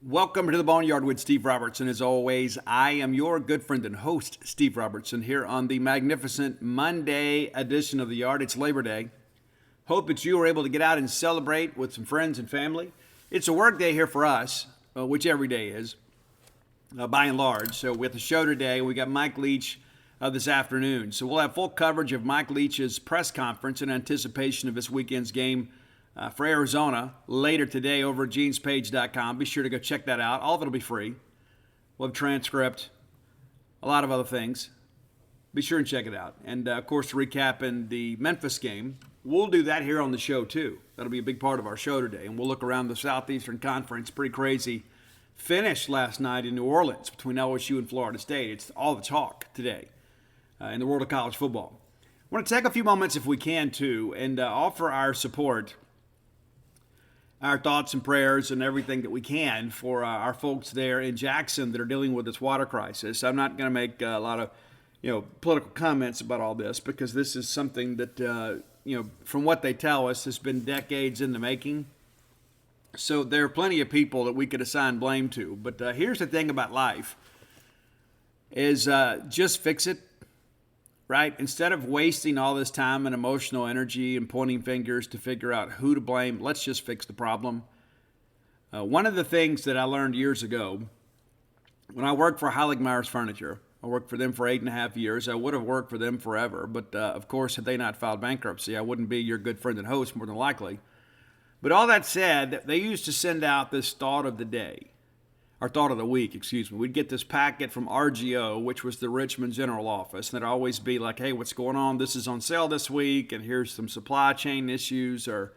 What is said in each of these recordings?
Welcome to the Boneyard with Steve Robertson. As always, I am your good friend and host, Steve Robertson, here on the magnificent Monday edition of the Yard. It's Labor Day. Hope that you were able to get out and celebrate with some friends and family. It's a work day here for us, which every day is, by and large. So with the show today, we got Mike Leach this afternoon. So we'll have full coverage of Mike Leach's press conference in anticipation of this weekend's game for Arizona later today over at genespage.com. Be sure to go check that out. All of it will be free. We'll have a transcript, a lot of other things. Be sure and check it out. And, of course, recapping the Memphis game. We'll do that here on the show, too. That'll be a big part of our show today. And we'll look around the Southeastern Conference. Pretty crazy finish last night in New Orleans between LSU and Florida State. It's all the talk today in the world of college football. I want to take a few moments, if we can, too, and offer our support, our thoughts and prayers and everything that we can for our folks there in Jackson that are dealing with this water crisis. I'm not going to make a lot of, political comments about all this because this is something that, from what they tell us, has been decades in the making. So there are plenty of people that we could assign blame to. But here's the thing about life is just fix it. Right? Instead of wasting all this time and emotional energy and pointing fingers to figure out who to blame, let's just fix the problem. One of the things that I learned years ago, when I worked for Heilig Myers Furniture, I worked for them for 8.5 years. I would have worked for them forever. But, of course, had they not filed bankruptcy, I wouldn't be your good friend and host more than likely. But all that said, they used to send out this thought of the day. Or thought of the week, excuse me. We'd get this packet from RGO, which was the Richmond General Office, and it'd always be like, hey, what's going on? This is on sale this week, and here's some supply chain issues or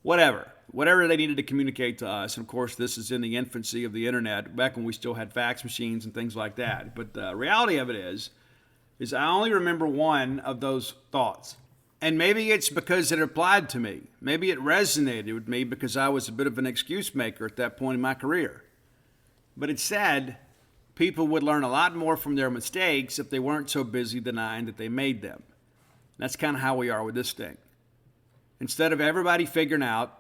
whatever they needed to communicate to us. And, of course, this is in the infancy of the Internet, back when we still had fax machines and things like that. But the reality of it is I only remember one of those thoughts. And maybe it's because it applied to me. Maybe it resonated with me because I was a bit of an excuse maker at that point in my career. But it said people would learn a lot more from their mistakes if they weren't so busy denying that they made them. That's kind of how we are with this thing. Instead of everybody figuring out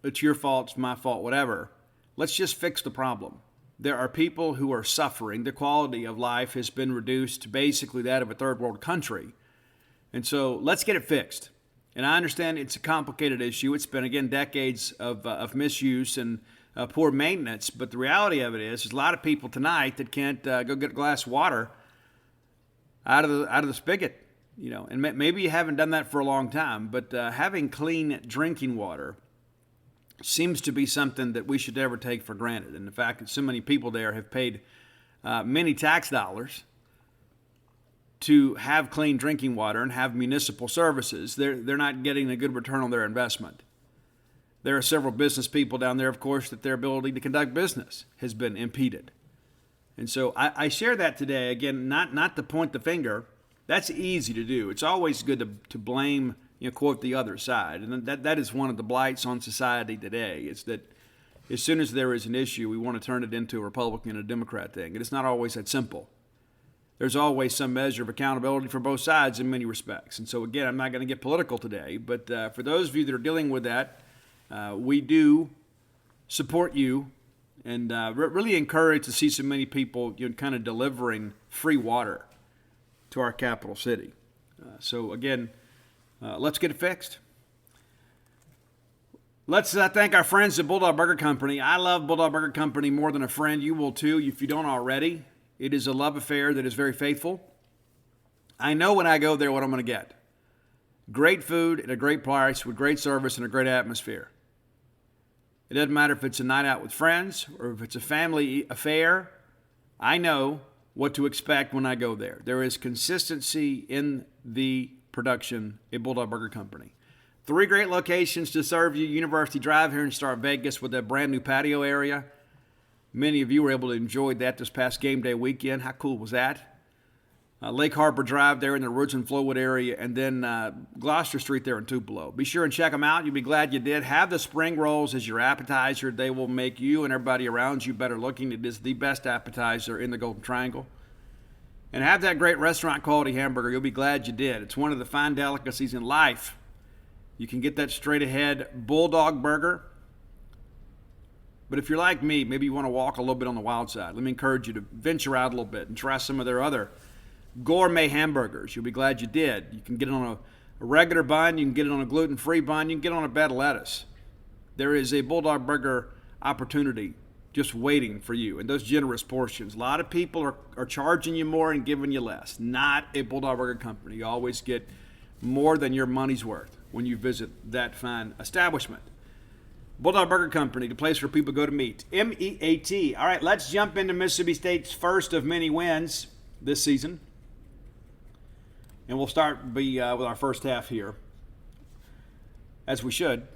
it's your fault, it's my fault, whatever, let's just fix the problem. There are people who are suffering. The quality of life has been reduced to basically that of a third world country. And so let's get it fixed. And I understand it's a complicated issue. It's been, again, decades of misuse and poor maintenance, but the reality of it is a lot of people tonight that can't go get a glass of water out of the spigot, and maybe you haven't done that for a long time, but having clean drinking water seems to be something that we should never take for granted. And the fact that so many people there have paid many tax dollars to have clean drinking water and have municipal services, they're not getting a good return on their investment. There are several business people down there, of course, that their ability to conduct business has been impeded. And so I share that today, again, not to point the finger. That's easy to do. It's always good to blame, quote, the other side. And that is one of the blights on society today, is that as soon as there is an issue, we want to turn it into a Republican and a Democrat thing. And it's not always that simple. There's always some measure of accountability for both sides in many respects. And so, again, I'm not going to get political today, but for those of you that are dealing with that, we do support you and really encourage to see so many people kind of delivering free water to our capital city. So again, let's get it fixed. Let's thank our friends at Bulldog Burger Company. I love Bulldog Burger Company more than a friend. You will too if you don't already. It is a love affair that is very faithful. I know when I go there what I'm going to get. Great food at a great price with great service and a great atmosphere. It doesn't matter if it's a night out with friends or if it's a family affair. I know what to expect when I go there. There is consistency in the production at Bulldog Burger Company. 3 great locations to serve you. University Drive here in Star Vegas with that brand new patio area. Many of you were able to enjoy that this past game day weekend. How cool was that? Lake Harbor Drive there in the Ridge and Flowood area, and then Gloucester Street there in Tupelo. Be sure and check them out. You'll be glad you did. Have the spring rolls as your appetizer. They will make you and everybody around you better looking. It is the best appetizer in the Golden Triangle. And have that great restaurant quality hamburger. You'll be glad you did. It's one of the fine delicacies in life. You can get that straight ahead Bulldog burger But if you're like me, maybe you want to walk a little bit on the wild side. Let me encourage you to venture out a little bit and try some of their other gourmet hamburgers. You'll be glad you did. You can get it on a regular bun. You can get it on a gluten-free bun. You can get it on a bed of lettuce. There is a Bulldog Burger opportunity just waiting for you in those generous portions. A lot of people are charging you more and giving you less. Not a Bulldog Burger company. You always get more than your money's worth when you visit that fine establishment. Bulldog Burger Company, the place where people go to meet. MEAT. All right, let's jump into Mississippi State's first of many wins this season. And we'll start with our first half here, as we should.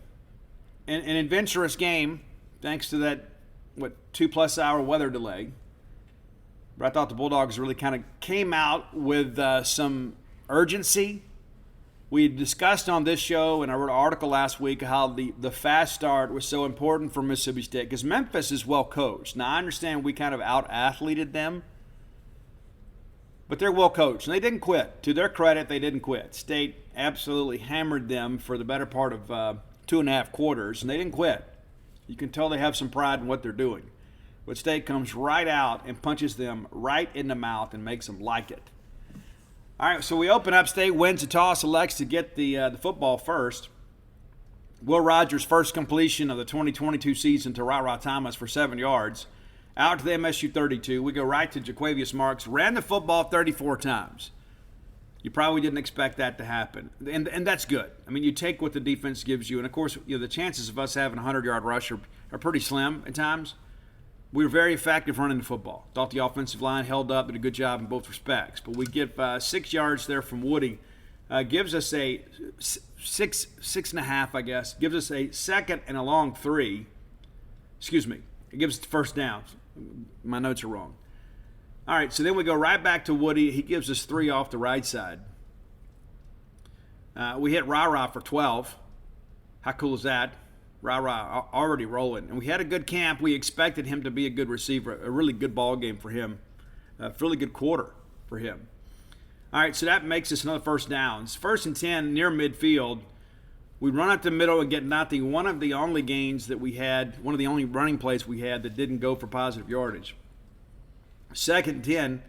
An adventurous game, thanks to that, 2+ hour weather delay. But I thought the Bulldogs really kind of came out with some urgency. We discussed on this show, and I wrote an article last week, how the fast start was so important for Mississippi State because Memphis is well coached. Now, I understand we kind of out-athleted them, but they're well coached, and they didn't quit. To their credit, they didn't quit. State absolutely hammered them for the better part of 2.5 quarters, and they didn't quit. You can tell they have some pride in what they're doing. But State comes right out and punches them right in the mouth and makes them like it. All right, so we open up. State wins the toss, elects to get the football first. Will Rogers' first completion of the 2022 season to Ra Thomas for 7 yards. Out to the MSU 32. We go right to Jaquavius Marks. Ran the football 34 times. You probably didn't expect that to happen. And that's good. I mean, you take what the defense gives you. And, of course, the chances of us having a 100-yard rush are pretty slim at times. We were very effective running the football. Thought the offensive line held up, did a good job in both respects. But we get 6 yards there from Woody. Gives us a 6.5, I guess. Gives us a second and a long 3. Excuse me. It gives us the first down. My notes are wrong. All right, so then we go right back to Woody. He gives us 3 off the right side. We hit Ra for 12. How cool is that? Ra already rolling. And we had a good camp. We expected him to be a good receiver, a really good ball game for him, a really good quarter for him. All right, so that makes us another first downs. 1st and 10 near midfield. We run up the middle and get nothing. One of the only gains that we had, one of the only running plays we had that didn't go for positive yardage. 2nd and 10,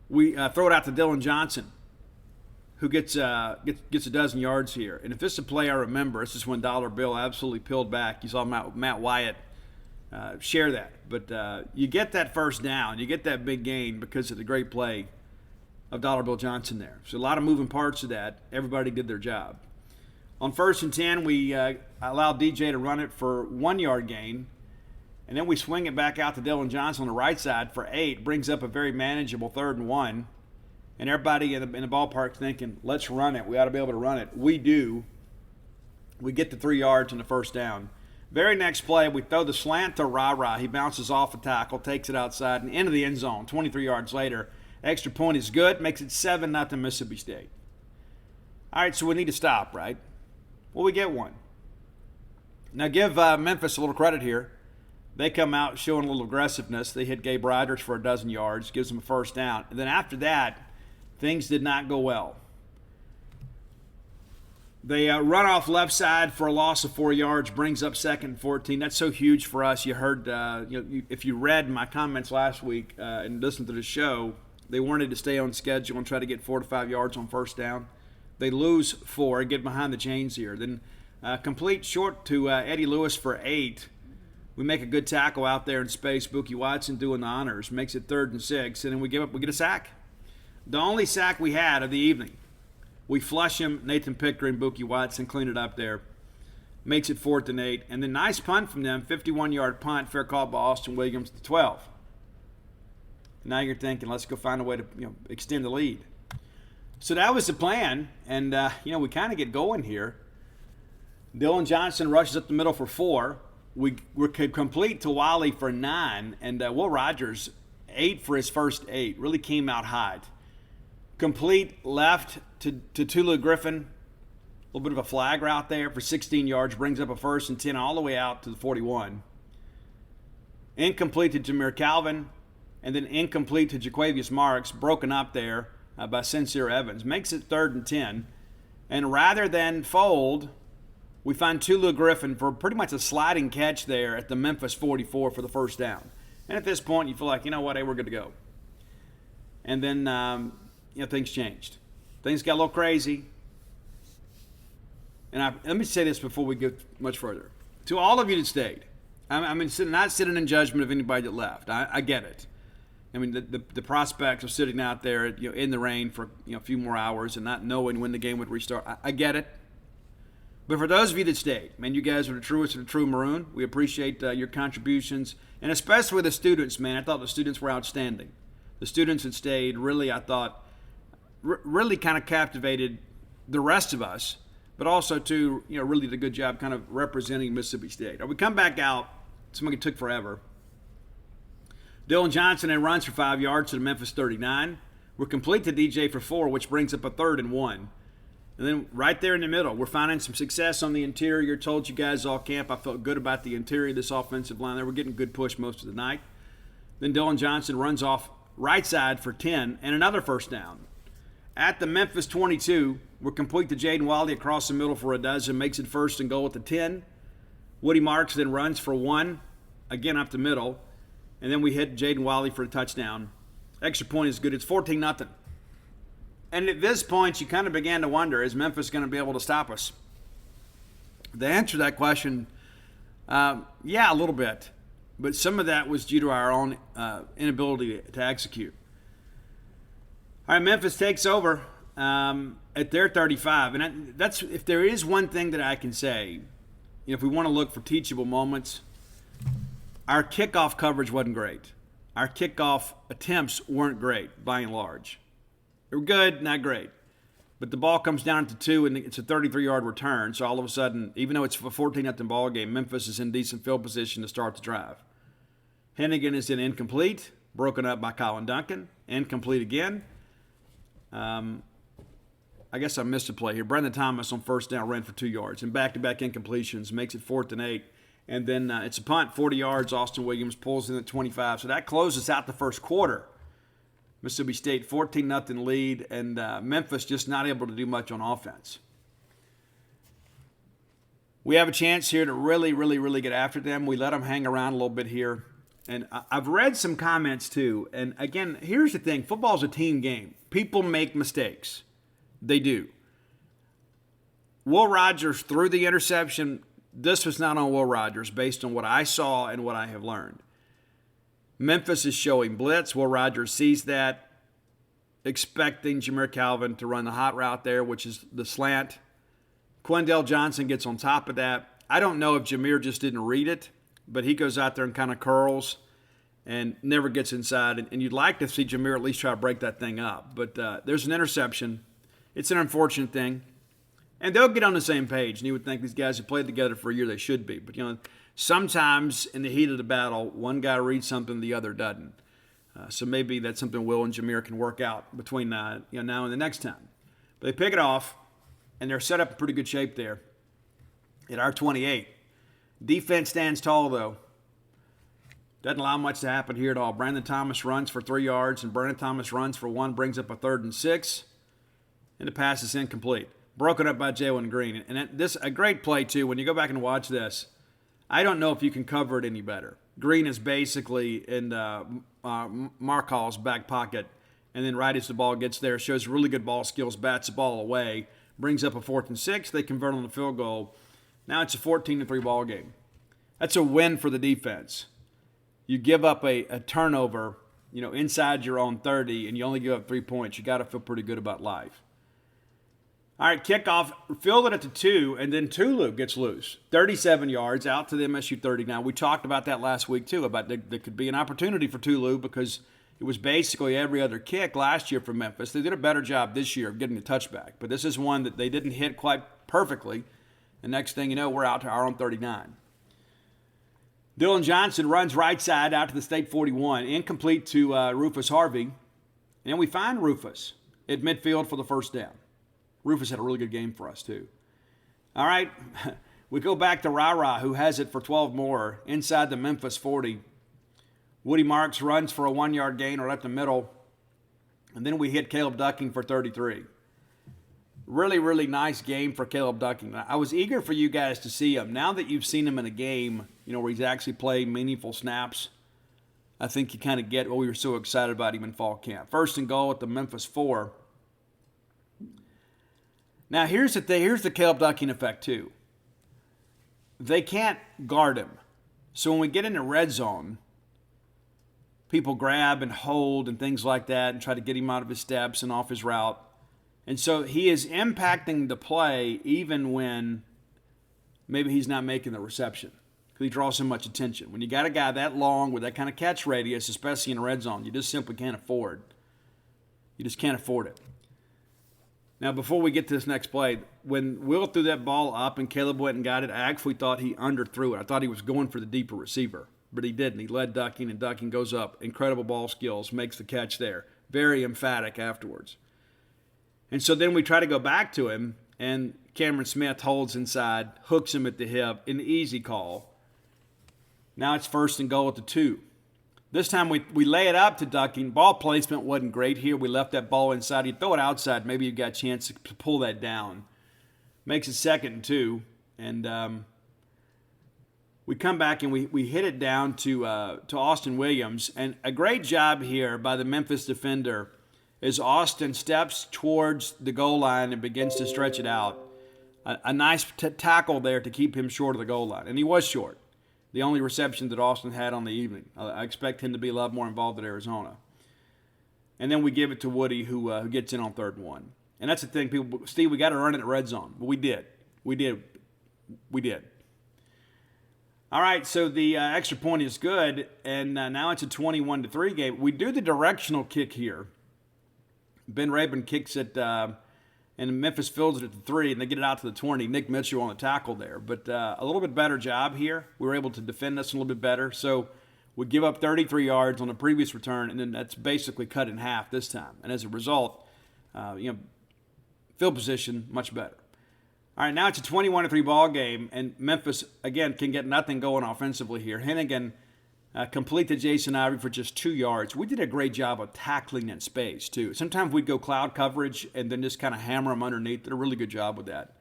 we throw it out to Dylan Johnson, who gets a dozen yards here. And if this is a play I remember, this is when Dollar Bill absolutely peeled back. You saw Matt Wyatt share that. But you get that first down. You get that big gain because of the great play of Dollar Bill Johnson there. So a lot of moving parts of that. Everybody did their job. On 1st and 10, we allowed DJ to run it for 1 yard gain. And then we swing it back out to Dylan Johnson on the right side for 8. Brings up a very manageable 3rd and 1. And everybody in the ballpark thinking, let's run it. We ought to be able to run it. We do. We get the 3 yards and the first down. Very next play, we throw the slant to Ra. He bounces off the tackle, takes it outside, and into the end zone. 23 yards later, extra point is good. Makes it 7-0 Mississippi State. All right, so we need to stop, right? Well, we get one. Now give Memphis a little credit here. They come out showing a little aggressiveness. They hit Gabe Rogers for a dozen yards, gives them a first down. And then after that, things did not go well. They run off left side for a loss of 4 yards, brings up 2nd and 14. That's so huge for us. You heard, if you read my comments last week and listened to the show, they wanted to stay on schedule and try to get 4 to 5 yards on first down. They lose 4, get behind the chains here. Then complete short to Eddie Lewis for 8. We make a good tackle out there in space. Bookie Watson doing the honors. Makes it 3rd and 6. And then we get a sack. The only sack we had of the evening. We flush him. Nathan Pickering, Bookie Watson clean it up there. Makes it 4th and 8. And then nice punt from them. 51-yard punt. Fair call by Austin Williams to 12. Now you're thinking, let's go find a way to extend the lead. So that was the plan. And, we kind of get going here. Dylan Johnson rushes up the middle for 4. We're complete to Wiley for 9, and Will Rogers 8 for his first 8. Really came out hot. Complete left to Tulu Griffin. A little bit of a flag route there for 16 yards. Brings up a 1st and 10 all the way out to the 41. Incomplete to Jameer Calvin, and then incomplete to Jaquavius Marks. Broken up there by Sincere Evans. Makes it 3rd and 10. And rather than fold, we find Tulu Griffin for pretty much a sliding catch there at the Memphis 44 for the first down. And at this point, you feel like, you know what, hey, we're good to go. And then, things changed. Things got a little crazy. And let me say this before we get much further. To all of you that stayed, I'm not sitting in judgment of anybody that left. I get it. I mean, the prospects of sitting out there, in the rain for a few more hours and not knowing when the game would restart. I get it. But for those of you that stayed, man, you guys are the truest of the true maroon. We appreciate your contributions, and especially the students, man. I thought the students were outstanding. The students that stayed really, I thought, really kind of captivated the rest of us, but also too, really did a good job kind of representing Mississippi State. We come back out. Somebody took forever. Dylan Johnson and runs for 5 yards to the Memphis 39. We're complete to DJ for 4, which brings up a 3rd and 1. And then right there in the middle, we're finding some success on the interior. Told you guys all camp, I felt good about the interior of this offensive line. They were getting good push most of the night. Then Dylan Johnson runs off right side for 10 and another first down. At the Memphis 22, we're complete to Jaden Wiley across the middle for a dozen, makes it 1st and goal at the 10. Woody Marks then runs for 1, again up the middle. And then we hit Jaden Wiley for a touchdown. Extra point is good. It's 14-0. And at this point, you kind of began to wonder, is Memphis going to be able to stop us? The answer to that question, yeah, a little bit. But some of that was due to our own inability to execute. All right, Memphis takes over at their 35. And that's, if there is one thing that I can say, if we want to look for teachable moments, our kickoff coverage wasn't great. Our kickoff attempts weren't great, by and large. They were good, not great. But the ball comes down to 2, and it's a 33-yard return. So all of a sudden, even though it's a 14-0 ball game, Memphis is in decent field position to start the drive. Hennigan is in incomplete, broken up by Colin Duncan. Incomplete again. I guess I missed a play here. Brendan Thomas on first down ran for 2 yards. And back-to-back incompletions makes it 4th and 8. And then it's a punt, 40 yards. Austin Williams pulls in at 25. So that closes out the first quarter. Mississippi State 14-0 lead, and Memphis just not able to do much on offense. We have a chance here to really, really, really get after them. We let them hang around a little bit here. And I've read some comments too. And again, here's the thing. Football's a team game. People make mistakes. They do. Will Rogers threw the interception. This was not on Will Rogers based on what I saw and what I have learned. Memphis is showing blitz. Will Rogers sees that, expecting Jameer Calvin to run the hot route there, which is the slant. Quindell Johnson gets on top of that. I don't know if Jameer just didn't read it, but he goes out there and kind of curls and never gets inside. And you'd like to see Jameer at least try to break that thing up. But there's an interception. It's an unfortunate thing. And they'll get on the same page. And you would think these guys have played together for a year, they should be. But, sometimes in the heat of the battle, one guy reads something, the other doesn't. So maybe that's something Will and Jameer can work out between now and the next time. But they pick it off, and they're set up in pretty good shape there at our 28. Defense stands tall, though. Doesn't allow much to happen here at all. Brandon Thomas runs for 3 yards, and Brandon Thomas runs for 1, brings up a 3rd and 6. And the pass is incomplete. Broken up by Jalen Green. And this a great play, too. When you go back and watch this, I don't know if you can cover it any better. Green is basically in Markall's back pocket, and then right as the ball gets there, shows really good ball skills, bats the ball away, brings up a 4th and 6. They convert on the field goal. Now it's a 14-3 ball game. That's a win for the defense. You give up a turnover, inside your own 30, and you only give up 3 points. You got to feel pretty good about life. All right, kickoff, fielded at the 2, and then Tulu gets loose. 37 yards out to the MSU 39. We talked about that last week, too, about there could be an opportunity for Tulu because it was basically every other kick last year for Memphis. They did a better job this year of getting the touchback, but this is one that they didn't hit quite perfectly. And next thing you know, we're out to our own 39. Dylan Johnson runs right side out to the State 41, incomplete to Rufus Harvey. And we find Rufus at midfield for the first down. Rufus had a really good game for us, too. All right, we go back to Ra, who has it for 12 more inside the Memphis 40. Woody Marks runs for a 1-yard gain right up the middle. And then we hit Caleb Ducking for 33. Really, really nice game for Caleb Ducking. I was eager for you guys to see him. Now that you've seen him in a game, where he's actually played meaningful snaps, I think you kind of get what we were so excited about him in fall camp. First and goal at the Memphis 4. Now, here's the thing. Here's the Caleb Ducking effect, too. They can't guard him. So when we get into red zone, people grab and hold and things like that and try to get him out of his steps and off his route. And so he is impacting the play even when maybe he's not making the reception because he draws so much attention. When you got a guy that long with that kind of catch radius, especially in the red zone, you just simply can't afford. You just can't afford it. Now, before we get to this next play, when Will threw that ball up and Caleb went and got it, I actually thought he underthrew it. I thought he was going for the deeper receiver, but he didn't. He led Ducking, and Ducking goes up. Incredible ball skills, makes the catch there. Very emphatic afterwards. And so then we try to go back to him, and Cameron Smith holds inside, hooks him at the hip, an easy call. Now it's first and goal at the 2. This time we lay it up to Ducking. Ball placement wasn't great here. We left that ball inside. You throw it outside, maybe you got a chance to pull that down. Makes it second and 2. And we come back and we hit it down to Austin Williams. And a great job here by the Memphis defender as Austin steps towards the goal line and begins to stretch it out. A nice tackle there to keep him short of the goal line. And he was short. The only reception that Austin had on the evening. I expect him to be a lot more involved at Arizona. And then we give it to Woody, who gets in on 3rd and 1. And that's the thing, people. Steve, we got to run it at red zone. But we did. All right, so the extra point is good, and now it's a 21-3 game. We do the directional kick here. Ben Rabin kicks it, and Memphis fields it at the 3, and they get it out to the 20. Nick Mitchell on the tackle there. But a little bit better job here. We were able to defend this a little bit better. So we give up 33 yards on the previous return, and then that's basically cut in half this time. And as a result, field position much better. All right, now it's a 21-3 ball game, and Memphis, again, can get nothing going offensively here. Hennigan complete to Jason Ivey for just 2 yards. We did a great job of tackling in space, too. Sometimes we'd go cloud coverage and then just kind of hammer them underneath. Did a really good job with that.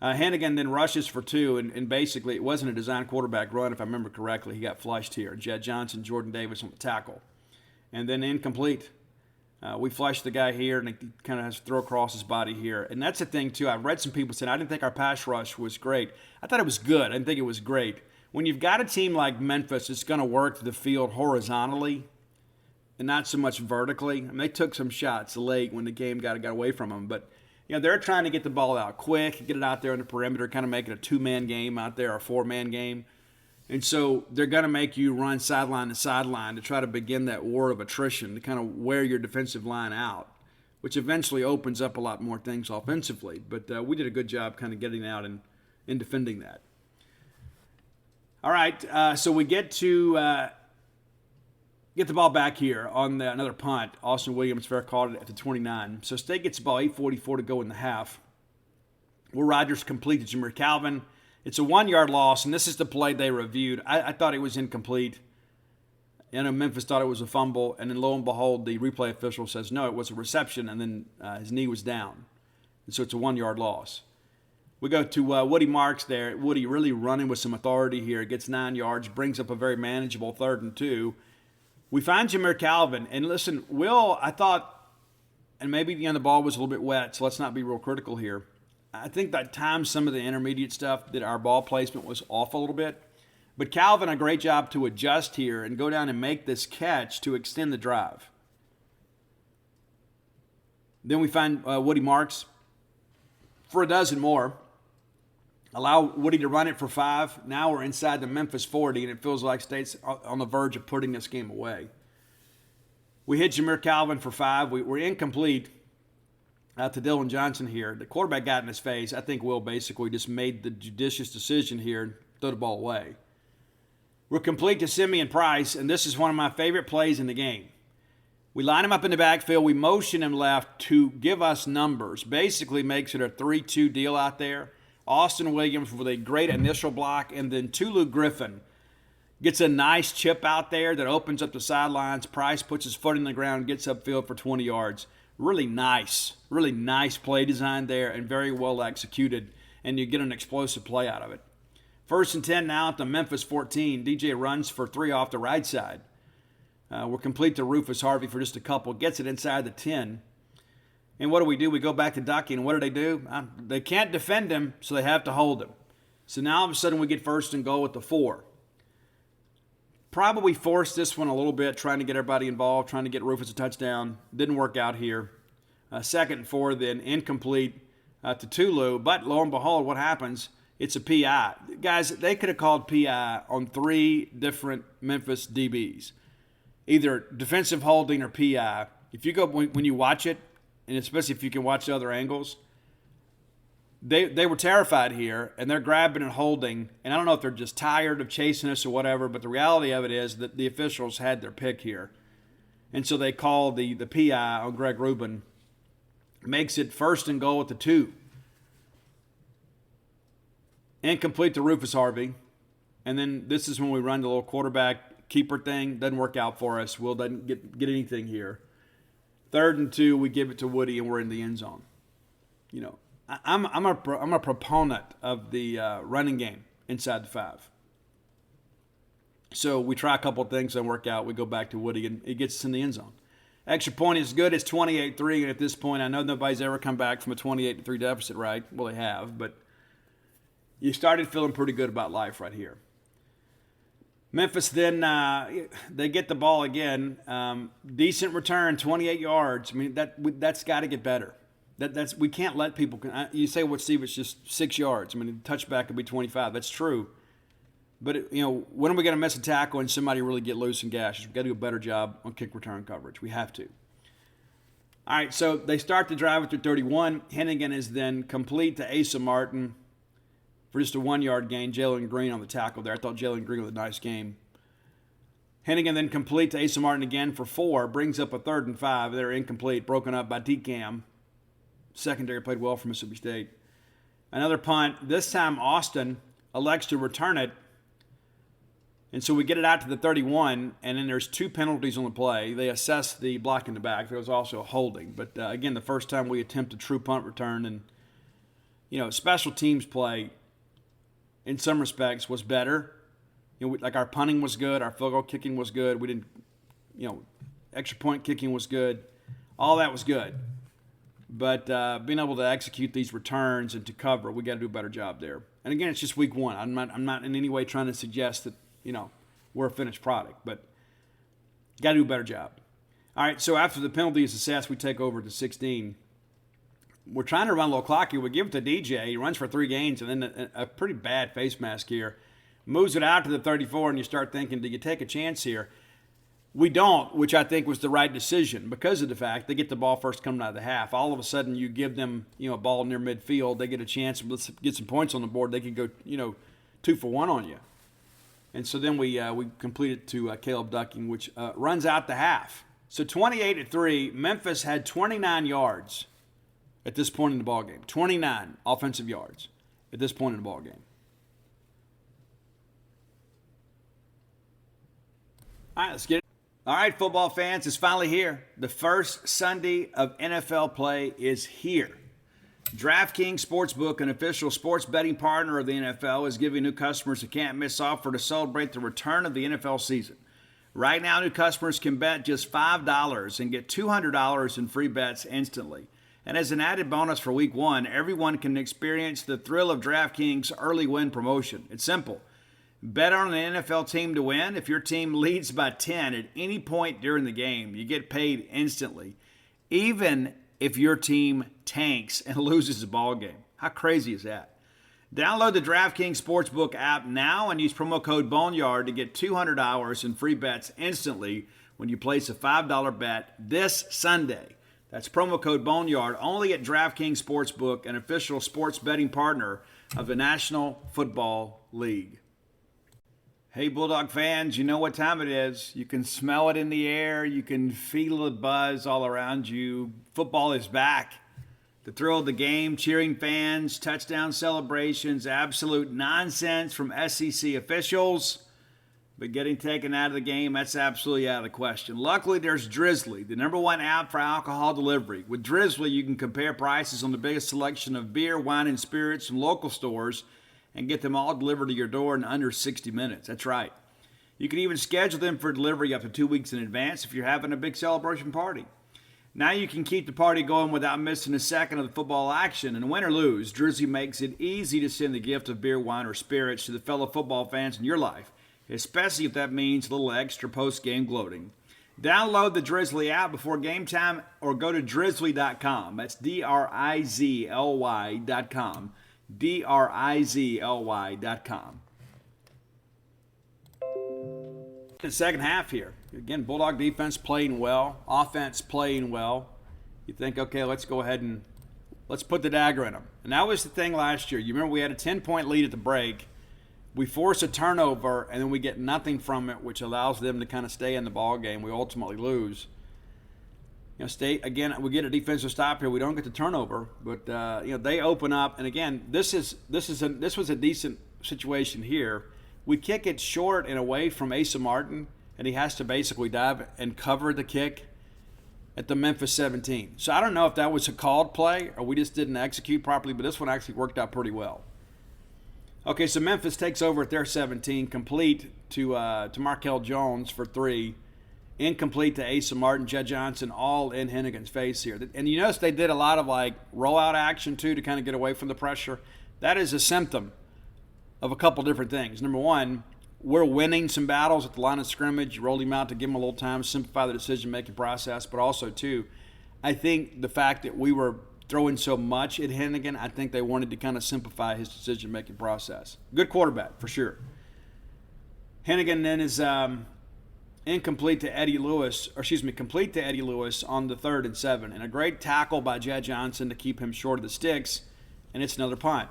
Hennigan then rushes for 2, and basically it wasn't a design quarterback run, if I remember correctly. He got flushed here. Jed Johnson, Jordan Davis on the tackle. And then incomplete. We flushed the guy here, and he kind of has to throw across his body here. And that's the thing, too. I've read some people saying, I didn't think our pass rush was great. I thought it was good. I didn't think it was great. When you've got a team like Memphis, it's going to work the field horizontally and not so much vertically. I mean, they took some shots late when the game got away from them. But, they're trying to get the ball out quick, get it out there on the perimeter, kind of make it a 2-man game out there, or a 4-man game. And so they're going to make you run sideline to sideline to try to begin that war of attrition, to kind of wear your defensive line out, which eventually opens up a lot more things offensively. But we did a good job kind of getting out and defending that. All right, so we get to get the ball back here on another punt. Austin Williams fair caught it at the 29. So State gets the ball, 8:44 to go in the half. Will Rogers complete to Jameer Calvin. It's a 1-yard loss, and this is the play they reviewed. I thought it was incomplete. Memphis thought it was a fumble, and then lo and behold, the replay official says, no, it was a reception, and then his knee was down. And so it's a 1-yard loss. We go to Woody Marks there. Woody really running with some authority here. Gets 9 yards, brings up a very manageable 3rd and 2. We find Jameer Calvin. And listen, Will, I thought, and maybe the ball was a little bit wet, so let's not be real critical here. I think that times some of the intermediate stuff that our ball placement was off a little bit. But Calvin, a great job to adjust here and go down and make this catch to extend the drive. Then we find Woody Marks for a dozen more. Allow Woody to run it for 5. Now we're inside the Memphis 40, and it feels like State's on the verge of putting this game away. We hit Jameer Calvin for 5. We're incomplete to Dylan Johnson here. The quarterback got in his face. I think Will basically just made the judicious decision here and throw the ball away. We're complete to Simeon Price, and this is one of my favorite plays in the game. We line him up in the backfield. We motion him left to give us numbers. Basically makes it a 3-2 deal out there. Austin Williams with a great initial block, and then Tulu Griffin gets a nice chip out there that opens up the sidelines. Price puts his foot in the ground, gets upfield for 20 yards. Really nice play design there and very well executed, and you get an explosive play out of it. 1st and 10 now at the Memphis 14. DJ runs for 3 off the right side. We're complete to Rufus Harvey for just a couple. Gets it inside the 10. And what do? We go back to ducking. And what do? They can't defend him, so they have to hold him. So now all of a sudden we get 1st and goal at the 4. Probably forced this one a little bit, trying to get everybody involved, trying to get Rufus a touchdown. Didn't work out here. 2nd and 4, then incomplete to Tulu. But lo and behold, what happens? It's a PI. Guys, they could have called PI on 3 different Memphis DBs. Either defensive holding or PI. If you go, when you watch it, and especially if you can watch the other angles, they were terrified here, and they're grabbing and holding. And I don't know if they're just tired of chasing us or whatever, but the reality of it is that the officials had their pick here. And so they called the PI on Greg Rubin. Makes it 1st and goal at the 2. Incomplete to Rufus Harvey. And then this is when we run the little quarterback keeper thing. Doesn't work out for us. Will doesn't get anything here. 3rd and 2, we give it to Woody, and we're in the end zone. You know, I'm a proponent of the running game inside the 5. So we try a couple of things, doesn't work out. We go back to Woody, and it gets us in the end zone. Extra point is good. It's 28-3, and at this point, I know nobody's ever come back from a 28-3 deficit, right? Well, they have, but you started feeling pretty good about life right here. Memphis then, they get the ball again. Decent return, 28 yards. I mean, that's got to get better. We can't let people – you say, what, Steve, it's just 6 yards. I mean, the touchback could be 25. That's true. But, when are we going to miss a tackle and somebody really get loose and gash? We've got to do a better job on kick return coverage. We have to. All right, so they start the drive at the 31. Hennigan is then complete to Asa Martin for just a 1-yard gain. Jalen Green on the tackle there. I thought Jalen Green was a nice game. Hennigan then complete to Asa Martin again for 4. Brings up a 3rd and 5. They're incomplete, broken up by DCAM. Secondary played well for Mississippi State. Another punt. This time Austin elects to return it. And so we get it out to the 31, and then there's 2 penalties on the play. They assess the block in the back. There was also a holding. But, again, the first time we attempt a true punt return. And, special teams play, in some respects, was better. Like our punting was good. Our field goal kicking was good. We didn't, extra point kicking was good. All that was good. But being able to execute these returns and to cover, we got to do a better job there. And, again, it's just week 1. I'm not in any way trying to suggest that, we're a finished product, but got to do a better job. All right, so after the penalty is assessed, we take over to 16. We're trying to run a little clock here. We give it to DJ. He runs for 3 gains, and then a pretty bad face mask here. Moves it out to the 34, and you start thinking, do you take a chance here? We don't, which I think was the right decision because of the fact they get the ball first coming out of the half. All of a sudden, you give them, a ball near midfield. They get a chance. Let's get some points on the board. They can go, 2 for 1 on you. And so then we complete it to Caleb Ducking, which runs out the half. So 28-3, Memphis had 29 yards at this point in the ballgame. 29 offensive yards at this point in the ballgame. All right, let's get it. All right, football fans, it's finally here. The first Sunday of NFL play is here. DraftKings Sportsbook, an official sports betting partner of the NFL, is giving new customers a can't-miss offer to celebrate the return of the NFL season. Right now, new customers can bet just $5 and get $200 in free bets instantly. And as an added bonus for Week 1, everyone can experience the thrill of DraftKings early win promotion. It's simple. Bet on an NFL team to win. If your team leads by 10 at any point during the game, you get paid instantly, even if your team tanks and loses the ball game. How crazy is that? Download the DraftKings Sportsbook app now and use promo code Boneyard to get $200 in free bets instantly when you place a $5 bet this Sunday. That's promo code Boneyard only at DraftKings Sportsbook, an official sports betting partner of the National Football League. Hey, Bulldog fans, you know what time it is. You can smell it in the air. You can feel the buzz all around you. Football is back. The thrill of the game, cheering fans, touchdown celebrations, absolute nonsense from SEC officials. But getting taken out of the game, that's absolutely out of the question. Luckily, there's Drizzly, the #1 app for alcohol delivery. With Drizzly, you can compare prices on the biggest selection of beer, wine, and spirits from local stores and get them all delivered to your door in under 60 minutes. That's right. You can even schedule them for delivery up to 2 weeks in advance if you're having a big celebration party. Now you can keep the party going without missing a second of the football action. And win or lose, Drizzly makes it easy to send the gift of beer, wine, or spirits to the fellow football fans in your life, especially if that means a little extra post-game gloating. Download the Drizzly app before game time or go to drizzly.com. That's DRIZLY.com. DRIZLY.com. The second half here. Again, Bulldog defense playing well, offense playing well. You think, okay, let's go ahead and let's put the dagger in them. And that was the thing last year. You remember we had a 10-point lead at the break. We force a turnover, and then we get nothing from it, which allows them to kind of stay in the ball game. We ultimately lose. You know, State, again, we get a defensive stop here. We don't get the turnover, but they open up. And again, this was a decent situation here. We kick it short and away from Asa Martin, and he has to basically dive and cover the kick at the Memphis 17. So I don't know if that was a called play or we just didn't execute properly, but this one actually worked out pretty well. Okay, so Memphis takes over at their 17, complete to Markel Jones for 3, incomplete to Asa Martin, Jed Johnson, all in Hennigan's face here. And you notice they did a lot of rollout action too to kind of get away from the pressure. That is a symptom of a couple different things. Number one, we're winning some battles at the line of scrimmage. You rolled him out to give him a little time, simplify the decision-making process. But also, too, I think the fact that we were throwing so much at Hennigan, I think they wanted to kind of simplify his decision-making process. Good quarterback, for sure. Hennigan then is complete to Eddie Lewis on the 3rd and 7. And a great tackle by Jed Johnson to keep him short of the sticks, and it's another punt.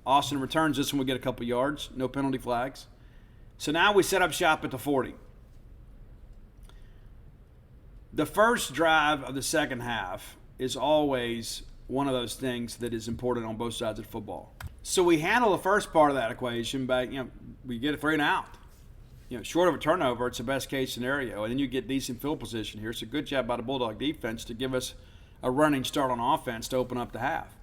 Austin returns this one, we get a couple yards, no penalty flags. So now we set up shop at the 40. The first drive of the second half is always one of those things that is important on both sides of football. So we handle the first part of that equation by, we get a 3 and out. Short of a turnover, it's the best case scenario, and then you get decent field position here. It's a good job by the Bulldog defense to give us a running start on offense to open up the half.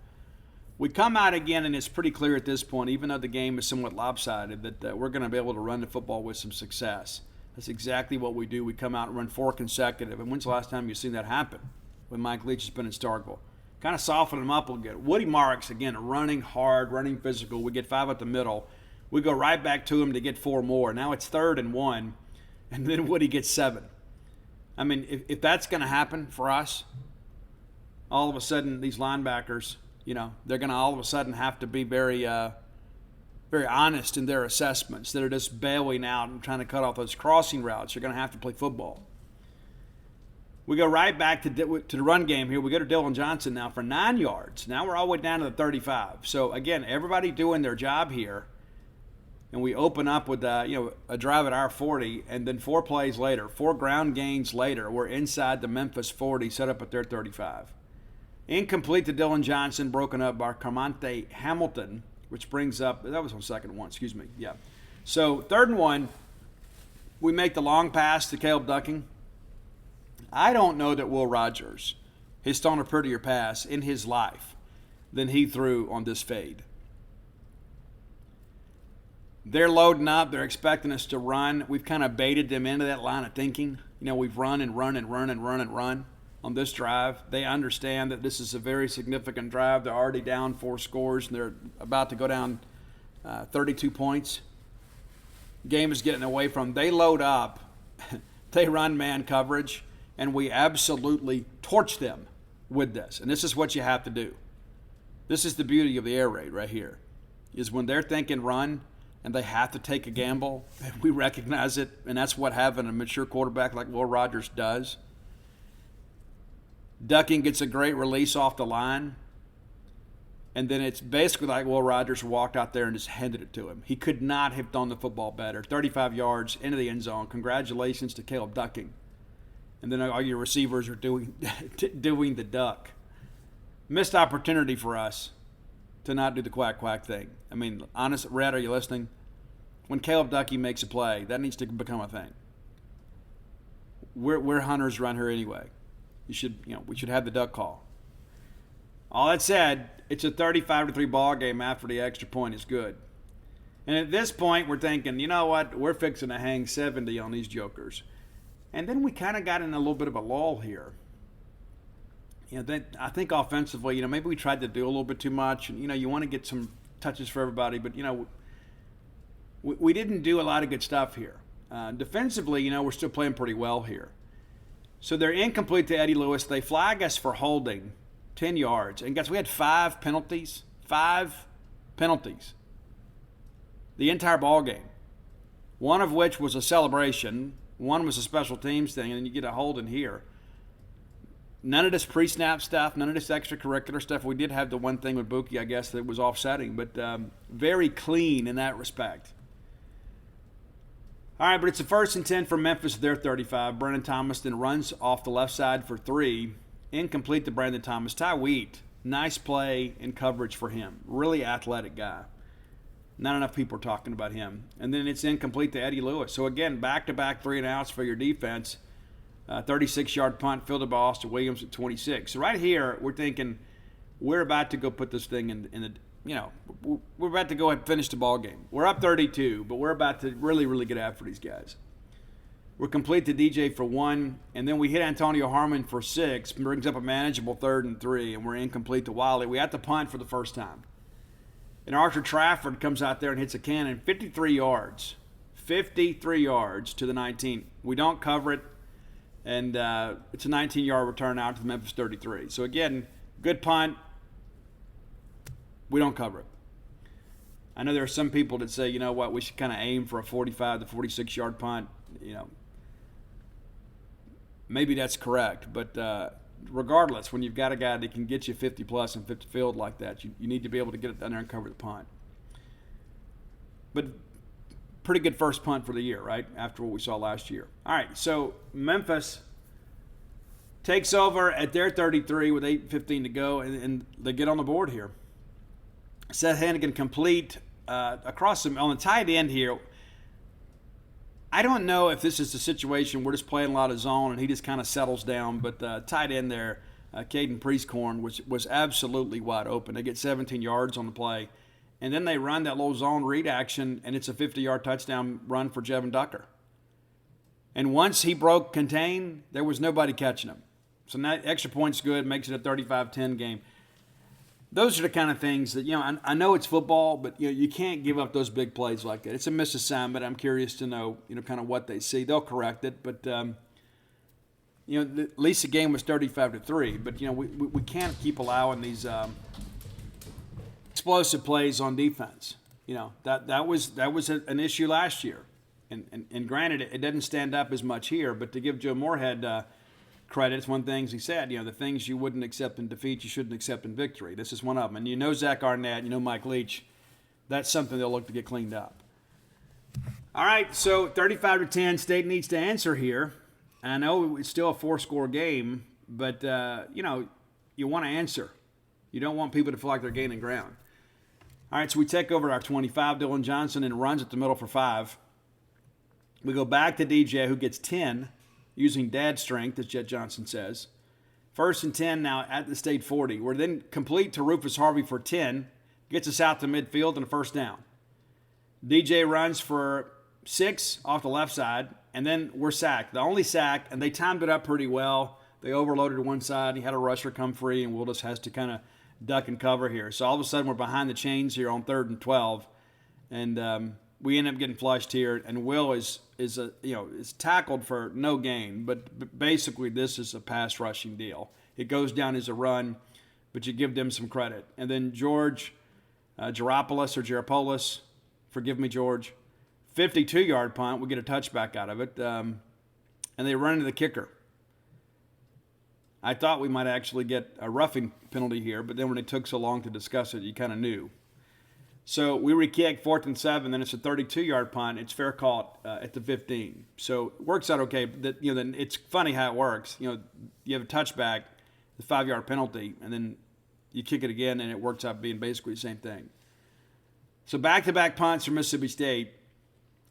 We come out again, and it's pretty clear at this point, even though the game is somewhat lopsided, that we're going to be able to run the football with some success. That's exactly what we do. We come out and run 4 consecutive. And when's the last time you've seen that happen when Mike Leach has been in Starkville? Kind of soften them up a little bit. Woody Marks, again, running hard, running physical. We get 5 at the middle. We go right back to him to get 4 more. Now it's 3rd and 1, and then Woody gets 7. I mean, if that's going to happen for us, all of a sudden these linebackers – they're going to all of a sudden have to be very, very honest in their assessments. They're just bailing out and trying to cut off those crossing routes. You're going to have to play football. We go right back to the run game here. We go to Dylan Johnson now for 9 yards. Now we're all the way down to the 35. So, again, everybody doing their job here. And we open up with a drive at our 40, and then 4 plays later, 4 ground gains later, we're inside the Memphis 40, set up at their 35. Incomplete to Dylan Johnson, broken up by Carmonte Hamilton, which brings up, that was on 2nd and 1, excuse me, yeah. So 3rd and 1, we make the long pass to Caleb Ducking. I don't know that Will Rogers has thrown a prettier pass in his life than he threw on this fade. They're loading up. They're expecting us to run. We've kind of baited them into that line of thinking. We've run and run and run and run and run on this drive. They understand that this is a very significant drive. They're already down 4 scores, and they're about to go down 32 points. Game is getting away from them. They load up. They run man coverage, and we absolutely torch them with this. And this is what you have to do. This is the beauty of the air raid right here, is when they're thinking run and they have to take a gamble, and we recognize it, and that's what having a mature quarterback like Will Rogers does. Ducking gets a great release off the line, and then it's basically like Will Rogers walked out there and just handed it to him. He could not have done the football better. 35 yards into the end zone. Congratulations to Caleb Ducking. And then all your receivers are doing the duck. Missed opportunity for us to not do the quack thing. I mean, honest, Red, are you listening? when Caleb Ducky makes a play, that needs to become a thing. We're hunters around here anyway. We should have the duck call. All that said, it's a 35-3 ball game after the extra point is good. And at this point, we're thinking, you know what? We're fixing to hang 70 on these jokers. And then we kind of got in a little bit of a lull here. I think offensively, maybe we tried to do a little bit too much. And, you want to get some touches for everybody. But, we didn't do a lot of good stuff here. Defensively, we're still playing pretty well here. So they're incomplete to Eddie Lewis. They flag us for holding 10 yards. And guys, we had 5 penalties. 5 penalties. The entire ball game. One of which was a celebration. One was a special teams thing. And then you get a hold in here. None of this pre-snap stuff. None of this extracurricular stuff. We did have the one thing with Buki, I guess, that was offsetting. But very clean in that respect. All right, but it's a 1st and 10 for Memphis. They're 35. Brandon Thomas then runs off the left side for 3. Incomplete to Brandon Thomas. Ty Wheat, nice play and coverage for him. Really athletic guy. Not enough people are talking about him. And then it's incomplete to Eddie Lewis. So, again, back-to-back 3-and-outs for your defense. 36-yard punt, fielded by Austin Williams at 26. So right here, we're thinking we're about to go put this thing in the we're about to go ahead and finish the ball game. We're up 32, but we're about to really, really get after these guys. We're complete to DJ for 1, and then we hit Antonio Harmon for 6, brings up a manageable 3rd and 3, and we're incomplete to Wiley. We have to punt for the first time. And Arthur Trafford comes out there and hits a cannon, 53 yards. 53 yards to the 19. We don't cover it, and it's a 19-yard return out to the Memphis 33. So, again, good punt. We don't cover it. I know there are some people that say, you know what, we should kind of aim for a 45 to 46-yard punt. Maybe that's correct. But regardless, when you've got a guy that can get you 50-plus and 50 field like that, you need to be able to get it down there and cover the punt. But pretty good first punt for the year, right, after what we saw last year. All right, so Memphis takes over at their 33 with 8:15 to go, and they get on the board here. Seth Hannigan complete across them on the tight end here. I don't know if this is the situation we're just playing a lot of zone and he just kind of settles down, but tight end there, Caden Priestcorn, was absolutely wide open. They get 17 yards on the play, and then they run that little zone read action, and it's a 50-yard touchdown run for Jevin Ducker. And once he broke contain, there was nobody catching him. So that extra point's good, makes it a 35-10 game. Those are the kind of things that, I know it's football, but, you can't give up those big plays like that. It's a misassignment. I'm curious to know, kind of what they see. They'll correct it, but, at least the game was 35-3. But, we can't keep allowing these explosive plays on defense. That was an issue last year. And granted, it doesn't stand up as much here, but to give Joe Moorhead credit, it's one of the things he said, the things you wouldn't accept in defeat, you shouldn't accept in victory. This is one of them. And Zach Arnett, Mike Leach, that's something they'll look to get cleaned up. All right, so 35-10, State needs to answer here. And I know it's still a 4-score game, but, you want to answer. You don't want people to feel like they're gaining ground. All right, so we take over our 25. Dylan Johnson and runs at the middle for 5. We go back to DJ, who gets 10. Using dad strength, as Jet Johnson says. 1st and 10 now at the State 40. We're then complete to Rufus Harvey for 10. Gets us out to midfield and a first down. DJ runs for 6 off the left side, and then we're sacked. The only sack, and they timed it up pretty well. They overloaded to one side. He had a rusher come free, and Will just has to kind of duck and cover here. So all of a sudden we're behind the chains here on 3rd and 12. And we end up getting flushed here, and Will is tackled for no gain, but basically this is a pass rushing deal. It goes down as a run, but you give them some credit. And then George Geropoulos, forgive me, George, 52-yard punt. We get a touchback out of it, and they run into the kicker. I thought we might actually get a roughing penalty here, but then when it took so long to discuss it, you kind of knew. So we re-kick 4th and 7, then it's a 32-yard punt. It's fair caught at the 15. So it works out okay. But then it's funny how it works. You have a touchback, the 5-yard penalty, and then you kick it again, and it works out being basically the same thing. So back-to-back punts for Mississippi State.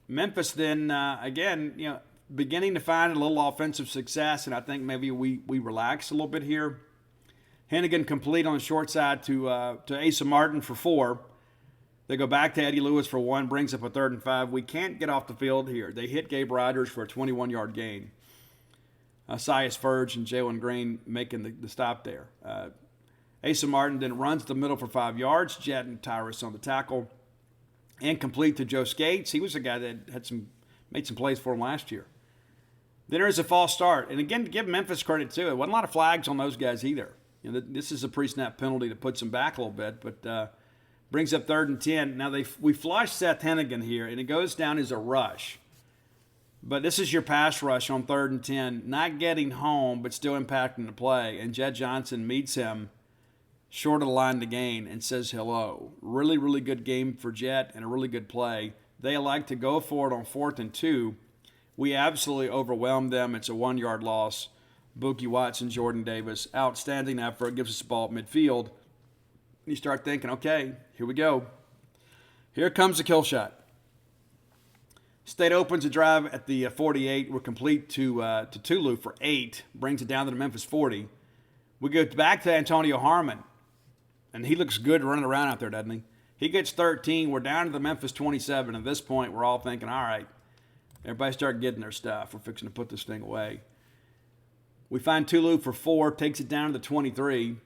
Memphis then, again, beginning to find a little offensive success, and I think maybe we relax a little bit here. Hennigan complete on the short side to Asa Martin for 4. They go back to Eddie Lewis for 1, brings up a 3rd and 5. We can't get off the field here. They hit Gabe Rogers for a 21-yard gain. Sias Furge and Jalen Green making the stop there. Asa Martin then runs the middle for 5 yards. Jet and Tyrus on the tackle. And complete to Joe Skates. He was a guy that made some plays for him last year. Then there's a false start. And again, to give Memphis credit too, it wasn't a lot of flags on those guys either. This is a pre-snap penalty that puts them back a little bit, but brings up 3rd and 10. Now we flush Seth Hennigan here, and it goes down as a rush. But this is your pass rush on 3rd and 10, not getting home, but still impacting the play. And Jed Johnson meets him short of the line to gain and says hello. Really, really good game for Jet and a really good play. They like to go for it on 4th and 2. We absolutely overwhelmed them. It's a 1-yard loss. Bookie Watson, Jordan Davis, outstanding effort, gives us the ball at midfield. You start thinking, okay, here we go. Here comes the kill shot. State opens a drive at the 48. We're complete to Tulu for 8. Brings it down to the Memphis 40. We go back to Antonio Harmon. And he looks good running around out there, doesn't he? He gets 13. We're down to the Memphis 27. At this point, we're all thinking, all right, everybody start getting their stuff. We're fixing to put this thing away. We find Tulu for 4, takes it down to the 23.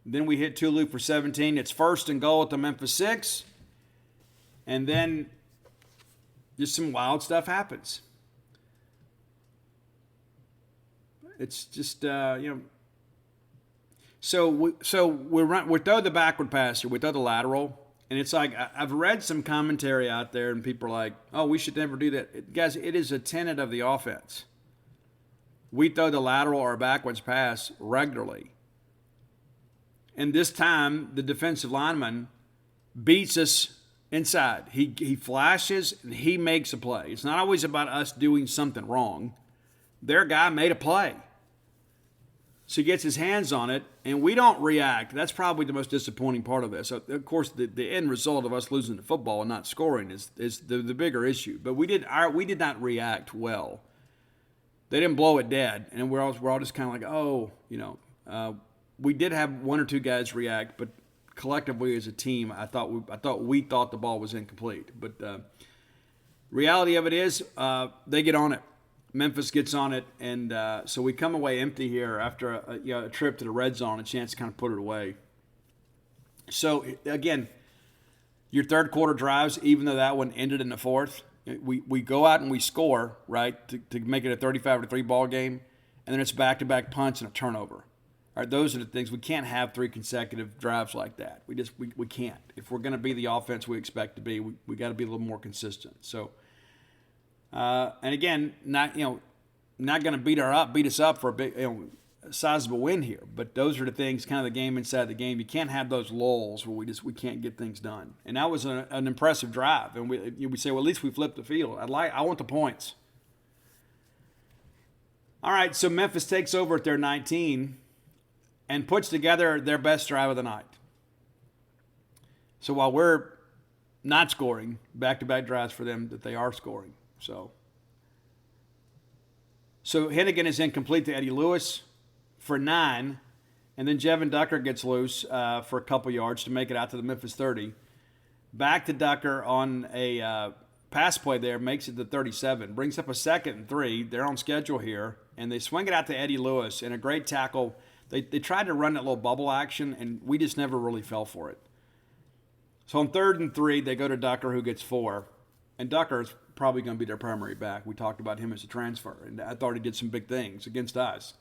Then we hit Tulu for 17. It's 1st and goal at the Memphis 6. And then just some wild stuff happens. It's just, So we throw the backward pass here. We throw the lateral. And it's like, I've read some commentary out there, and people are like, oh, we should never do that. Guys, it is a tenet of the offense. We throw the lateral or backwards pass regularly. And this time, the defensive lineman beats us inside. He flashes, and he makes a play. It's not always about us doing something wrong. Their guy made a play. So he gets his hands on it, and we don't react. That's probably the most disappointing part of this. So, of course, the end result of us losing the football and not scoring is the bigger issue. But we did not react well. They didn't blow it dead, and we're all just kind of like, oh, we did have 1 or 2 guys react, but collectively as a team, I thought we thought the ball was incomplete. But reality of it is, they get on it. Memphis gets on it, and so we come away empty here after a trip to the red zone, a chance to kind of put it away. So, again, your third quarter drives, even though that one ended in the 4th, we go out and we score, right, to make it a 35-3 ball game, and then it's back-to-back punts and a turnover. All right, those are the things. We can't have 3 consecutive drives like that. We can't. If we're going to be the offense we expect to be, we got to be a little more consistent. So, and again, not going to beat us up for a big, sizable win here. But those are the things, kind of the game inside the game. You can't have those lulls where we can't get things done. And that was an impressive drive. And we say, well, at least we flipped the field. I want the points. All right, so Memphis takes over at their 19 and puts together their best drive of the night. So while we're not scoring, back-to-back drives for them that they are scoring. So Hennigan is incomplete to Eddie Lewis for 9, and then Jevin Ducker gets loose for a couple yards to make it out to the Memphis 30. Back to Ducker on a pass play there, makes it to 37, brings up a 2nd and 3. They're on schedule here, and they swing it out to Eddie Lewis in a great tackle. They tried to run that little bubble action, and we just never really fell for it. So on 3rd and 3, they go to Ducker, who gets 4. And Ducker is probably going to be their primary back. We talked about him as a transfer, and I thought he did some big things against us.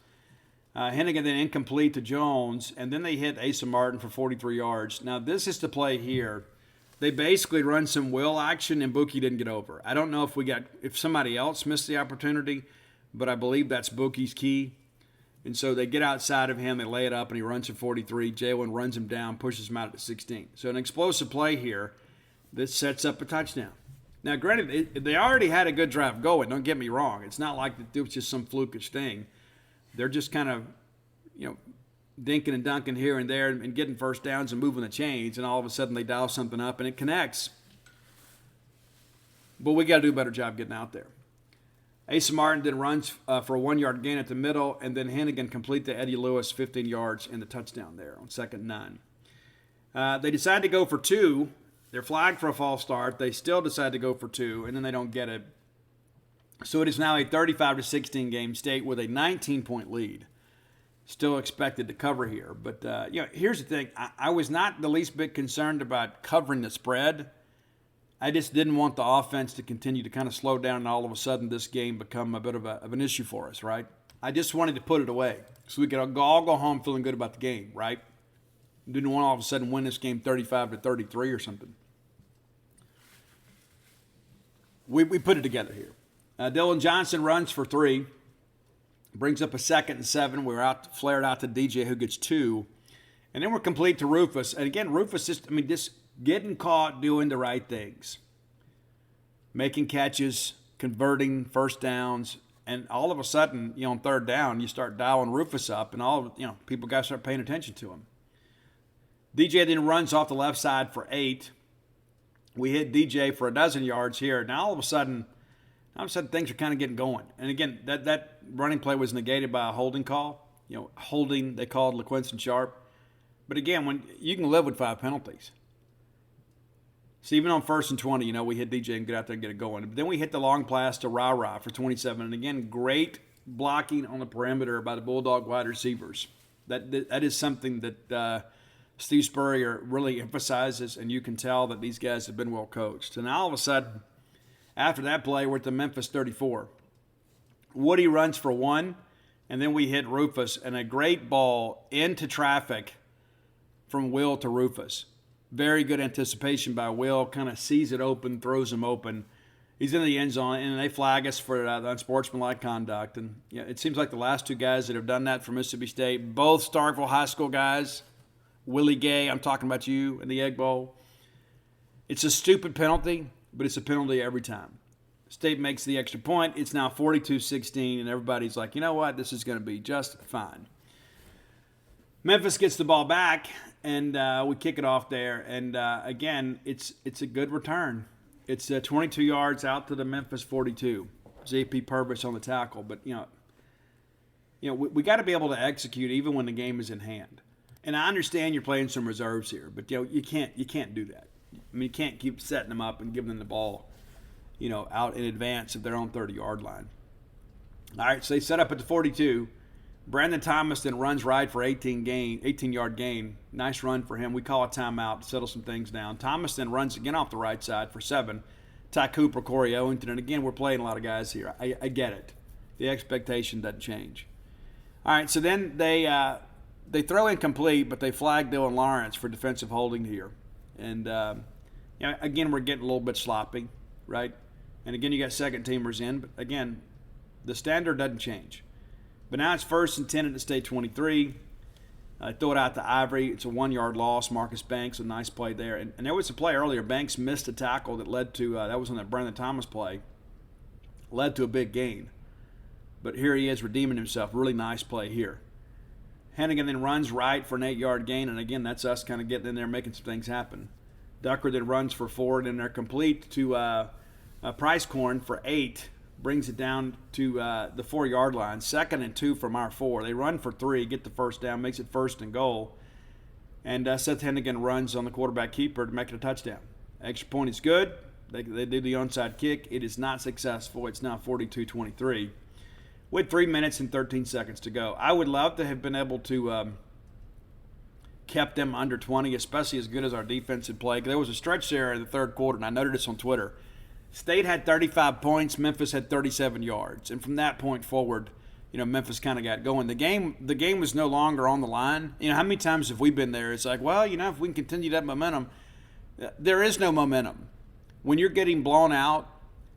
Hennigan then incomplete to Jones, and then they hit Asa Martin for 43 yards. Now, this is the play here. They basically run some will action, and Buki didn't get over. I don't know if somebody else missed the opportunity, but I believe that's Buki's key. And so they get outside of him, they lay it up, and he runs to 43. Jalen runs him down, pushes him out at 16. So an explosive play here that sets up a touchdown. Now, granted, they already had a good drive going. Don't get me wrong. It's not like it was just some flukish thing. They're just kind of, dinking and dunking here and there and getting first downs and moving the chains, and all of a sudden they dial something up and it connects. but we got to do a better job getting out there. Asa Martin then runs for a 1-yard gain at the middle, and then Hennigan complete to Eddie Lewis, 15 yards, and the touchdown there on 2nd and 9. They decide to go for 2. They're flagged for a false start. They still decide to go for 2, and then they don't get it. So it is now a 35-16 game. State with a 19-point lead. Still expected to cover here. But, here's the thing. I was not the least bit concerned about covering the spread. I just didn't want the offense to continue to kind of slow down and all of a sudden this game become a bit of an issue for us, right? I just wanted to put it away so we could all go home feeling good about the game, right? Didn't want to all of a sudden win this game 35-33 or something. We put it together here. Dylan Johnson runs for 3, brings up a 2nd and 7. We're flared out to DJ who gets 2. And then we're complete to Rufus. And again, Rufus just getting caught doing the right things. Making catches, converting first downs, and all of a sudden, on 3rd down, you start dialing Rufus up, and people got to start paying attention to him. DJ then runs off the left side for 8. We hit DJ for 12 yards here. Now all of a sudden things are kind of getting going. And again, that running play was negated by a holding call. Holding, they called LaQuinton Sharp. But again, when you can live with 5 penalties. So even on 1st and 20, we hit DJ and get out there and get it going. But then we hit the long pass to Ra for 27. And again, great blocking on the perimeter by the Bulldog wide receivers. That is something that Steve Spurrier really emphasizes, and you can tell that these guys have been well coached. And all of a sudden, after that play, we're at the Memphis 34. Woody runs for 1, and then we hit Rufus, and a great ball into traffic from Will to Rufus. Very good anticipation by Will, kind of sees it open, throws him open. He's in the end zone, and they flag us for the unsportsmanlike conduct. And it seems like the last 2 guys that have done that for Mississippi State, both Starkville High School guys, Willie Gay, I'm talking about you, in the Egg Bowl. It's a stupid penalty, but it's a penalty every time. State makes the extra point. It's now 42-16, and everybody's like, you know what? This is going to be just fine. Memphis gets the ball back, and we kick it off there. And, again, it's a good return. It's 22 yards out to the Memphis 42. JP Purvis on the tackle. But, we got to be able to execute even when the game is in hand. And I understand you're playing some reserves here, but you can't do that. You can't keep setting them up and giving them the ball, out in advance of their own 30-yard line. All right, so they set up at the 42. Brandon Thomas then runs right for 18-yard gain. Nice run for him. We call a timeout to settle some things down. Thomas then runs again off the right side for 7. Ty Cooper, Corey Owington, and again, we're playing a lot of guys here. I get it. The expectation doesn't change. All right, so then they throw incomplete, but they flag Dylan Lawrence for defensive holding here. And, again, we're getting a little bit sloppy, right? And, again, you got second-teamers in. But, again, the standard doesn't change. But now it's 1st and 10 at the State 23. Throw it out to Ivory. It's a 1-yard loss. Marcus Banks, a nice play there. And there was a play earlier. Banks missed a tackle that led to that was on that Brandon Thomas play. Led to a big gain. But here he is redeeming himself. Really nice play here. Hennigan then runs right for an 8-yard gain. And, again, that's us kind of getting in there making some things happen. Ducker then runs for 4, and then they're complete to Price Corn for 8. Brings it down to the 4-yard line. 2nd and 2 from our 4. They run for 3, get the first down, makes it 1st and goal. And Seth Hennigan runs on the quarterback keeper to make it a touchdown. Extra point is good. They do the onside kick. It is not successful. It's now 42-23 with 3 minutes and 13 seconds to go. I would love to have been able to kept them under 20, especially as good as our defense had played. There was a stretch there in the 3rd quarter, and I noted this on Twitter. State had 35 points. Memphis had 37 yards. And from that point forward, Memphis kind of got going. The game was no longer on the line. How many times have we been there? It's like, well, if we can continue that momentum. There is no momentum. When you're getting blown out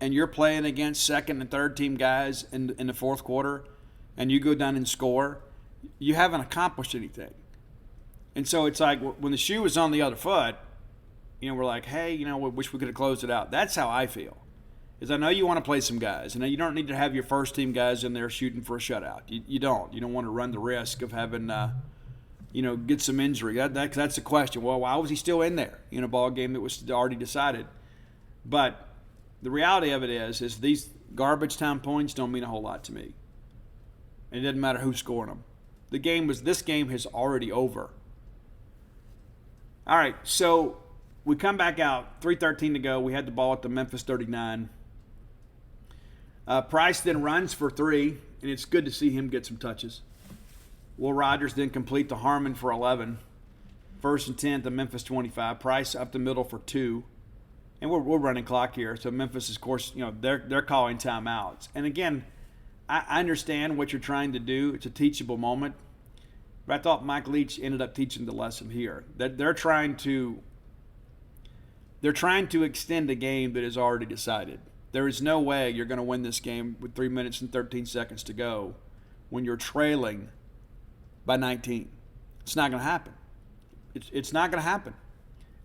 and you're playing against 2nd and 3rd team guys in the 4th quarter and you go down and score, you haven't accomplished anything. And so it's like when the shoe is on the other foot, we're like, hey, we wish we could have closed it out. That's how I feel. Is I know you want to play some guys. And you don't need to have your first team guys in there shooting for a shutout. You don't. You don't want to run the risk of having, get some injury. That's the question. Well, why was he still in there in a ball game that was already decided? But the reality of it is these garbage time points don't mean a whole lot to me. And it doesn't matter who's scoring them. This game is already over. All right, so we come back out, 3:13 to go. We had the ball at the Memphis 39. Price then runs for 3, and it's good to see him get some touches. Will Rogers then complete to Harmon for 11. 1st and 10 to Memphis 25. Price up the middle for 2. And we're running clock here. So Memphis, of course, they're calling timeouts. And again, I understand what you're trying to do. It's a teachable moment. But I thought Mike Leach ended up teaching the lesson here. That they're trying to extend a game that is already decided. There is no way you're going to win this game with 3 minutes and 13 seconds to go when you're trailing by 19. It's not going to happen. It's not going to happen.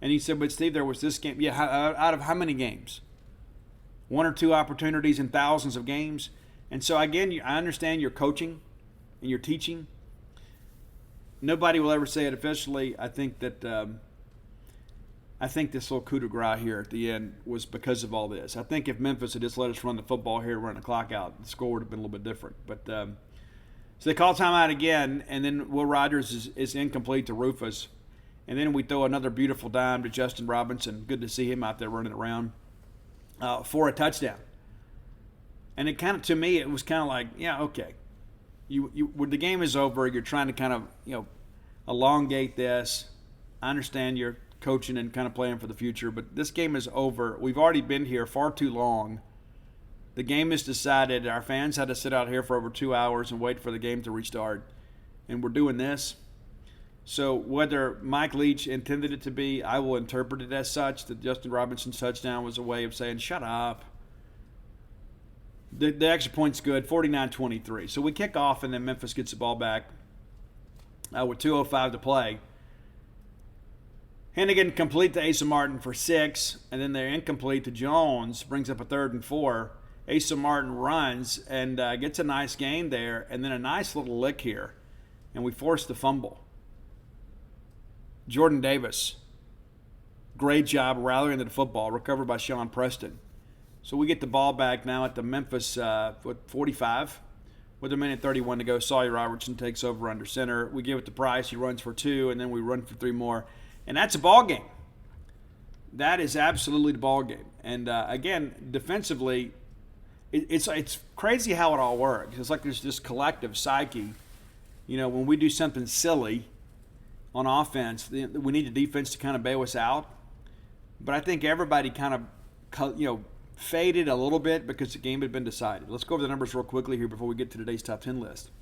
And he said, but Steve, there was this game. Yeah, out of how many games? 1 or 2 opportunities in thousands of games. And so, again, I understand you're coaching and you're teaching. Nobody will ever say it officially. I think that this little coup de grace here at the end was because of all this. I think if Memphis had just let us run the football here, run the clock out, the score would have been a little bit different. But so they call timeout again, and then Will Rogers is incomplete to Rufus. And then we throw another beautiful dime to Justin Robinson. Good to see him out there running around for a touchdown. And it kind of, to me, it was kind of like, yeah, okay. When the game is over, you're trying to kind of, elongate this. I understand you're coaching and kind of playing for the future, but this game is over. We've already been here far too long. The game is decided. Our fans had to sit out here for over 2 hours and wait for the game to restart. And we're doing this. So whether Mike Leach intended it to be, I will interpret it as such, that Justin Robinson's touchdown was a way of saying, shut up. The extra point's good, 49-23. So we kick off, and then Memphis gets the ball back with 2:05 to play. Hennigan complete to Asa Martin for 6, and then they're incomplete to Jones, brings up a 3rd and 4. Asa Martin runs and gets a nice gain there, and then a nice little lick here, and we force the fumble. Jordan Davis, great job rallying to the football, recovered by Sean Preston. So we get the ball back now at the Memphis 45 with 1:31 to go. Sawyer Robertson takes over under center. We give it to Price. He runs for 2, and then we run for 3 more. And that's a ball game. That is absolutely the ball game. And, again, defensively, it's crazy how it all works. It's like there's this collective psyche. When we do something silly on offense, we need the defense to kind of bail us out. But I think everybody kind of, faded a little bit because the game had been decided. Let's go over the numbers real quickly here before we get to today's top 10 list.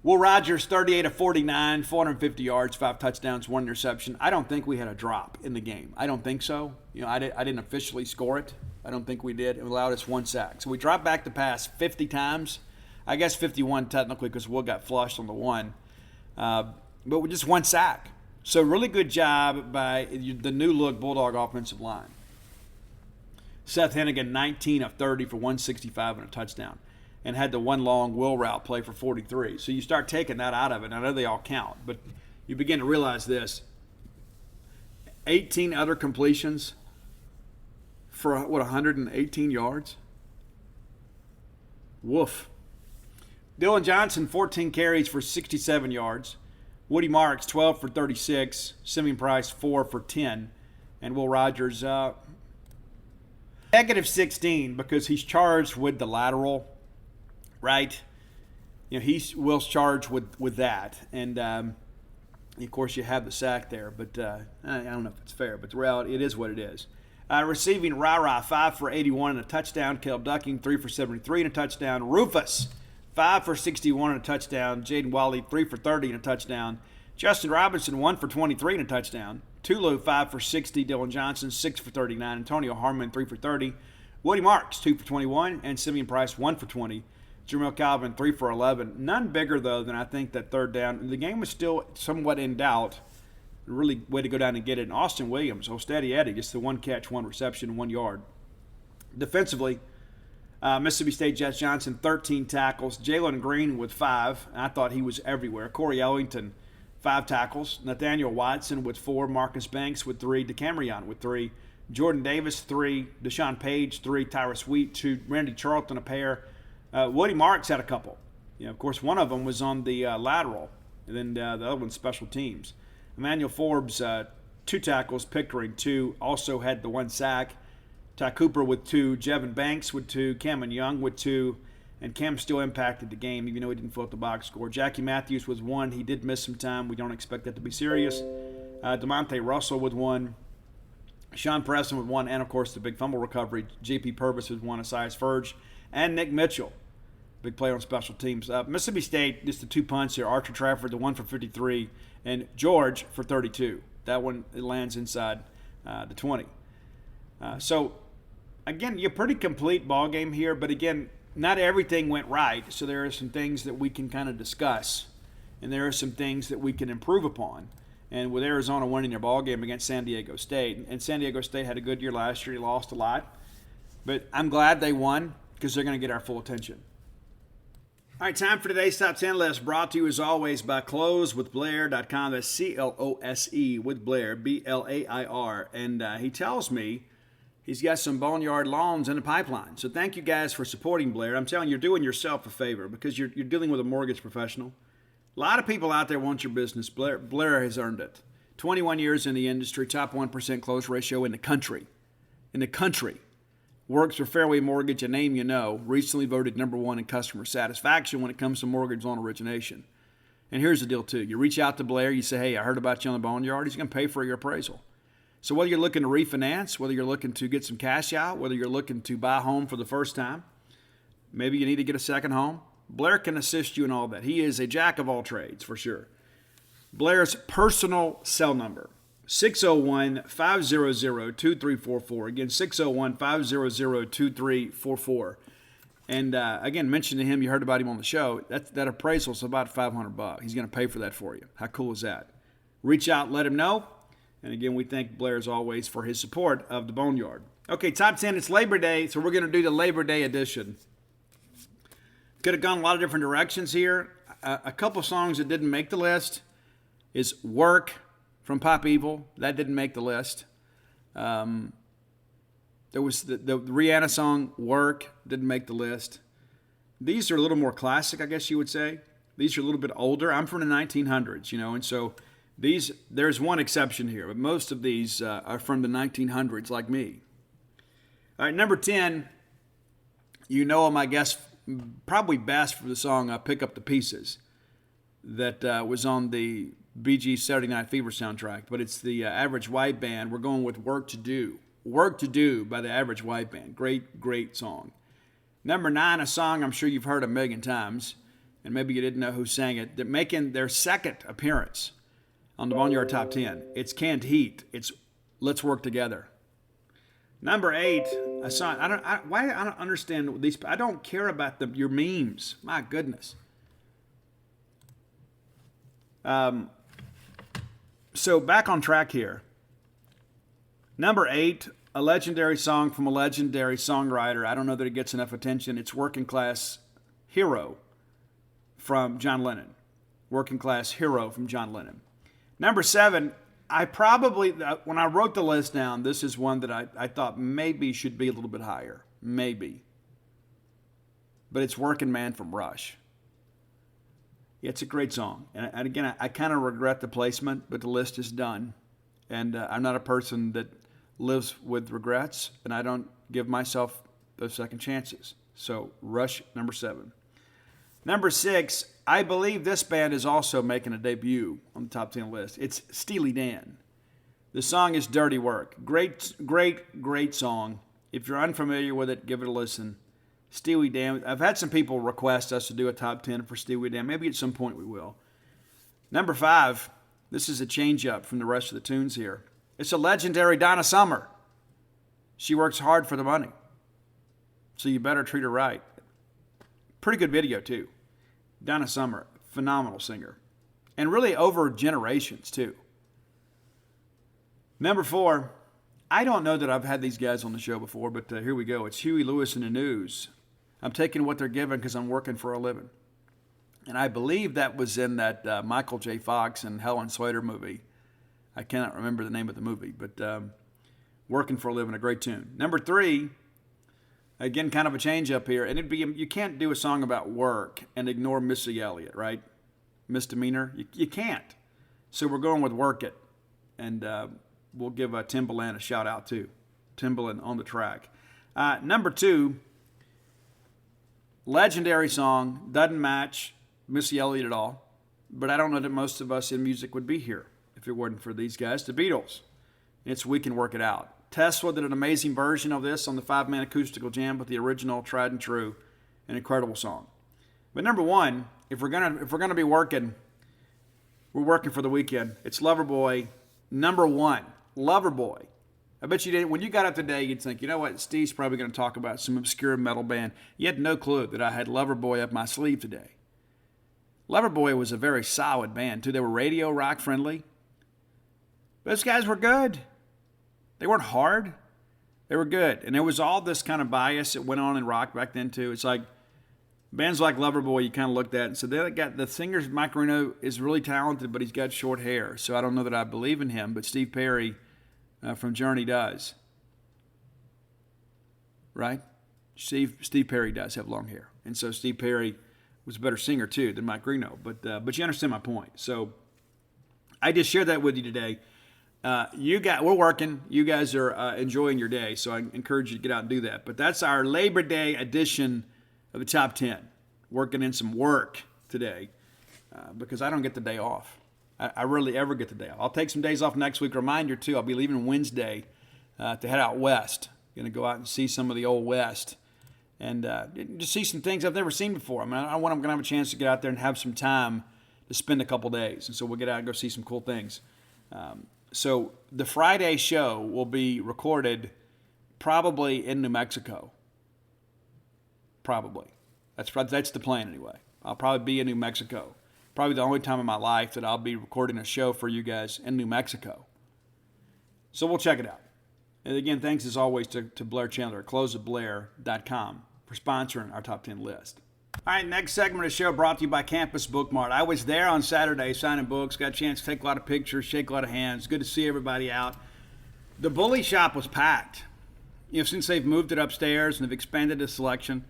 Will Rogers, 38 of 49, 450 yards, 5 touchdowns, 1 interception. I don't think we had a drop in the game. I don't think so. I didn't officially score it. I don't think we did. It allowed us 1 sack. So we dropped back the pass 50 times. I guess 51 technically because Will got flushed on the 1. But with just 1 sack. So really good job by the new-look Bulldog offensive line. Seth Hennigan, 19 of 30 for 165 and a touchdown, and had the 1 long Will route play for 43. So you start taking that out of it. I know they all count, but you begin to realize this. 18 other completions for, 118 yards? Woof. Dylan Johnson, 14 carries for 67 yards. Woody Marks, 12 for 36. Simeon Price, 4 for 10. And Will Rogers, negative 16 because he's charged with the lateral, right? Will's charged with that. And, of course, you have the sack there. But I don't know if it's fair, but the reality, it is what it is. Receiving, Rara, 5 for 81 and a touchdown. Caleb Ducking, 3 for 73 and a touchdown. Rufus, 5 for 61 and a touchdown. Jaden Wally, 3 for 30 and a touchdown. Justin Robinson, 1 for 23 and a touchdown. Tulu, 5 for 60. Dylan Johnson, 6 for 39. Antonio Harmon, 3 for 30. Woody Marks, 2 for 21. And Simeon Price, 1 for 20. Jermel Calvin, 3 for 11. None bigger, though, than I think that third down. The game was still somewhat in doubt. Really way to go down and get it. And Austin Williams, steady Eddie, just the 1 catch, 1 reception, 1 yard. Defensively, Mississippi State Jets Johnson, 13 tackles. Jalen Green with 5. I thought he was everywhere. Corey Ellington, 5 tackles. Nathaniel Watson with 4. Marcus Banks with 3. DeCamerion with 3. Jordan Davis, 3. Deshaun Page, 3. Tyrus Wheat, 2. Randy Charlton, a pair. Woody Marks had a couple. Of course, one of them was on the lateral, and then the other one's special teams. Emmanuel Forbes, 2 tackles. Pickering, 2. Also had the 1 sack. Ty Cooper with 2. Jevin Banks with 2. Cameron Young with 2. And Cam still impacted the game, even though he didn't fill out the box score. Jackie Matthews was 1. He did miss some time. We don't expect that to be serious. DeMonte Russell with 1. Sean Preston with 1. And, of course, the big fumble recovery. J.P. Purvis with 1. Asias Ferge. And Nick Mitchell. Big player on special teams. Mississippi State, just the 2 punts here. Archer Trafford, the 1 for 53. And George for 32. That one, it lands inside the 20. So, again, you're pretty complete ball game here. But, again, not everything went right. So there are some things that we can kind of discuss. And there are some things that we can improve upon. And with Arizona winning their ball game against San Diego State. And San Diego State had a good year last year. He lost a lot. But I'm glad they won because they're going to get our full attention. All right, time for today's Top 10 list, brought to you as always by closewithblair.com. That's C-L-O-S-E with Blair, B-L-A-I-R. And he tells me he's got some Boneyard lawns in the pipeline. So thank you guys for supporting Blair. I'm telling you, you're doing yourself a favor because you're dealing with a mortgage professional. A lot of people out there want your business. Blair has earned it. 21 years in the industry, top 1% close ratio in the country. Works for Fairway Mortgage, a name you know, recently voted number 1 in customer satisfaction when it comes to mortgage loan origination. And here's the deal, too. You reach out to Blair, you say, hey, I heard about you on the Boneyard. He's going to pay for your appraisal. So whether you're looking to refinance, whether you're looking to get some cash out, whether you're looking to buy a home for the first time, maybe you need to get a second home, Blair can assist you in all that. He is a jack of all trades, for sure. Blair's personal cell number, 601-500-2344. Again, 601-500-2344. And again, mention to him, you heard about him on the show, that appraisal is about $500. He's going to pay for that for you. How cool is that? Reach out, let him know. And again, we thank Blair, as always, for his support of the Boneyard. Okay, Top 10, it's Labor Day, so we're going to do the Labor Day edition. Could have gone a lot of different directions here. A couple songs that didn't make the list is Work from Pop Evil. That didn't make the list. There was the Rihanna song, Work, didn't make the list. These are a little more classic, I guess you would say. These are a little bit older. I'm from the 1900s, and so there's one exception here, but most of these are from the 1900s, like me. All right, number 10, him, I guess, probably best for the song Pick Up the Pieces that was on the Bee Gees Saturday Night Fever soundtrack, but it's the Average White Band. We're going with Work to Do. Work to Do by the Average White Band. Great, great song. Number 9, a song I'm sure you've heard a million times, and maybe you didn't know who sang it. They're making their second appearance on the Boneyard Top 10. It's Canned Heat. It's Let's Work Together. Number 8, a song. I don't understand these. I don't care about your memes. My goodness. So back on track here. Number 8, a legendary song from a legendary songwriter. I don't know that it gets enough attention. It's Working Class Hero from John Lennon. Working Class Hero from John Lennon. Number 7, when I wrote the list down, this is one that I thought maybe should be a little bit higher. Maybe. But it's Working Man from Rush. Yeah, it's a great song. And again, I kind of regret the placement, but the list is done. And I'm not a person that lives with regrets, and I don't give myself those second chances. So, Rush, number 7. Number 6, I believe this band is also making a debut on the top 10 list. It's Steely Dan. The song is Dirty Work. Great, great, great song. If you're unfamiliar with it, give it a listen. Steely Dan. I've had some people request us to do a top 10 for Steely Dan. Maybe at some point we will. Number 5, this is a change up from the rest of the tunes here. It's a legendary Donna Summer. She works hard for the money, so you better treat her right. Pretty good video, too. Donna Summer, phenomenal singer. And really over generations, too. Number 4, I don't know that I've had these guys on the show before, but here we go. It's Huey Lewis and the News. I'm taking what they're giving because I'm working for a living. And I believe that was in that Michael J. Fox and Helen Slater movie. I cannot remember the name of the movie, but Working for a Living, a great tune. Number 3, again, kind of a change up here. And you can't do a song about work and ignore Missy Elliott, right? Misdemeanor. You can't. So we're going with Work It. And we'll give Timbaland a shout out too. Timbaland on the track. Number 2, legendary song. Doesn't match Missy Elliott at all. But I don't know that most of us in music would be here if it wasn't for these guys. The Beatles. It's We Can Work It Out. Tesla did an amazing version of this on the 5-man acoustical jam with the original, tried and true, an incredible song. But number 1, if we're gonna be working, we're working for the weekend. It's Loverboy, number 1. Loverboy. I bet you didn't. When you got up today, you'd think, you know what? Steve's probably going to talk about some obscure metal band. You had no clue that I had Loverboy up my sleeve today. Loverboy was a very solid band too. They were radio rock friendly. Those guys were good. They weren't hard. They were good. And there was all this kind of bias that went on in rock back then too. It's like bands like Loverboy, you kind of looked at and said, they got the singer, Mike Reno, is really talented, but he's got short hair. So I don't know that I believe in him, but Steve Perry from Journey does. Right? Steve Perry does have long hair. And so Steve Perry was a better singer too than Mike Reno. But you understand my point. So I just shared that with you today. We're working. You guys are enjoying your day, so I encourage you to get out and do that. But that's our Labor Day edition of the Top 10. Working in some work today because I don't get the day off. I rarely ever get the day off. I'll take some days off next week. Reminder, too, I'll be leaving Wednesday to head out west. Going to go out and see some of the old West and just see some things I've never seen before. I mean, I'm going to have a chance to get out there and have some time to spend a couple days. And so we'll get out and go see some cool things. So the Friday show will be recorded probably in New Mexico. Probably. That's the plan anyway. I'll probably be in New Mexico. Probably the only time in my life that I'll be recording a show for you guys in New Mexico. So we'll check it out. And again, thanks as always to Blair Chandler at closeatblair.com for sponsoring our top 10 list. All right, next segment of the show brought to you by Campus Book Mart. I was there on Saturday signing books, got a chance to take a lot of pictures, shake a lot of hands. Good to see everybody out. The Bully shop was packed. Since they've moved it upstairs and have expanded the selection,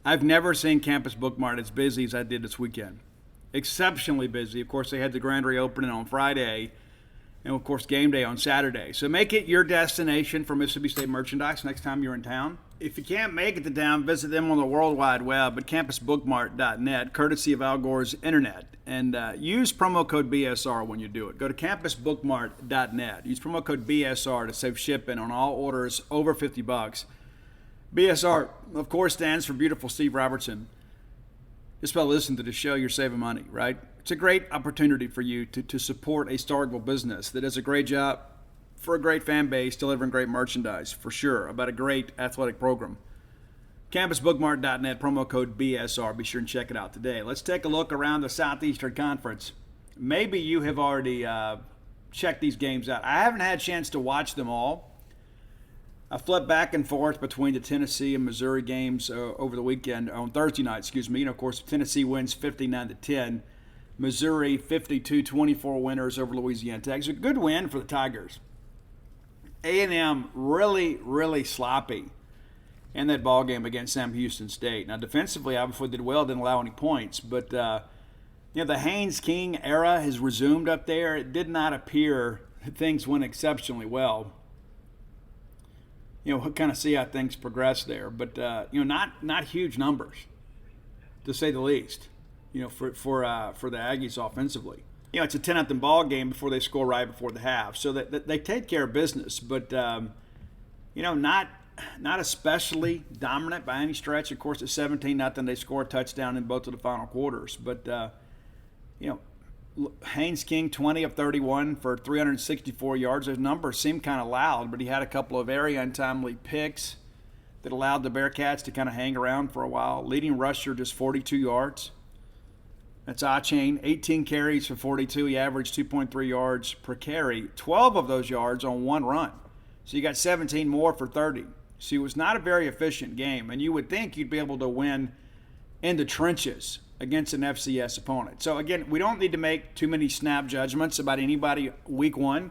I've never seen Campus Book Mart as busy as I did this weekend. Exceptionally busy. Of course, they had the grand reopening on Friday and, of course, game day on Saturday. So make it your destination for Mississippi State merchandise next time you're in town. If you can't make it to town, visit them on the World Wide Web at campusbookmart.net, courtesy of Al Gore's Internet. And use promo code BSR when you do it. Go to campusbookmart.net. Use promo code BSR to save shipping on all orders over $50. BSR, of course, stands for Beautiful Steve Robertson. Just by listening to the show, you're saving money, right? It's a great opportunity for you to support a Starkville business that does a great job for a great fan base, delivering great merchandise, for sure, about a great athletic program. Campusbookmart.net, promo code BSR. Be sure and check it out today. Let's take a look around the Southeastern Conference. Maybe you have already checked these games out. I haven't had a chance to watch them all. I flipped back and forth between the Tennessee and Missouri games over the weekend, on Thursday night, Of course, Tennessee wins 59-10. Missouri 52-24 winners over Louisiana Tech. It's a good win for the Tigers. A&M really, really sloppy in that ball game against Sam Houston State. Now, defensively, obviously did well, didn't allow any points. But, the Haynes King era has resumed up there. It did not appear that things went exceptionally well. We'll kind of see how things progress there. But, not huge numbers, to say the least, for the Aggies offensively. It's a 10-0 ball game before they score right before the half. So they take care of business, but, not especially dominant by any stretch. Of course, at 17-0, they score a touchdown in both of the final quarters. But, Haynes King, 20 of 31 for 364 yards. Those numbers seem kind of loud, but he had a couple of very untimely picks that allowed the Bearcats to kind of hang around for a while. Leading rusher, just 42 yards. That's Achane, 18 carries for 42. He averaged 2.3 yards per carry. 12 of those yards on one run. So you got 17 more for 30. So it was not a very efficient game. And you would think you'd be able to win in the trenches against an FCS opponent. So, again, we don't need to make too many snap judgments about anybody week one.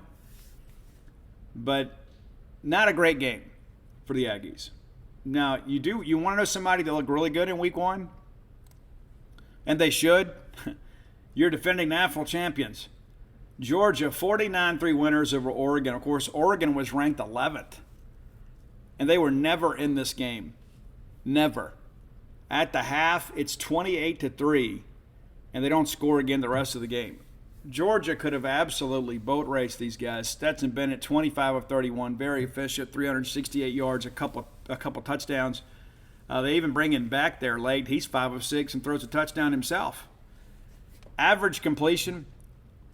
But not a great game for the Aggies. Now, you want to know somebody that looked really good in week one? And they should. You're defending national champions. Georgia, 49-3 winners over Oregon. Of course, Oregon was ranked 11th. And they were never in this game. Never. At the half, it's 28-3. And they don't score again the rest of the game. Georgia could have absolutely boat raced these guys. Stetson Bennett, 25 of 31, very efficient, 368 yards, a couple touchdowns. They even bring him back there late. He's 5 of 6 and throws a touchdown himself. Average completion,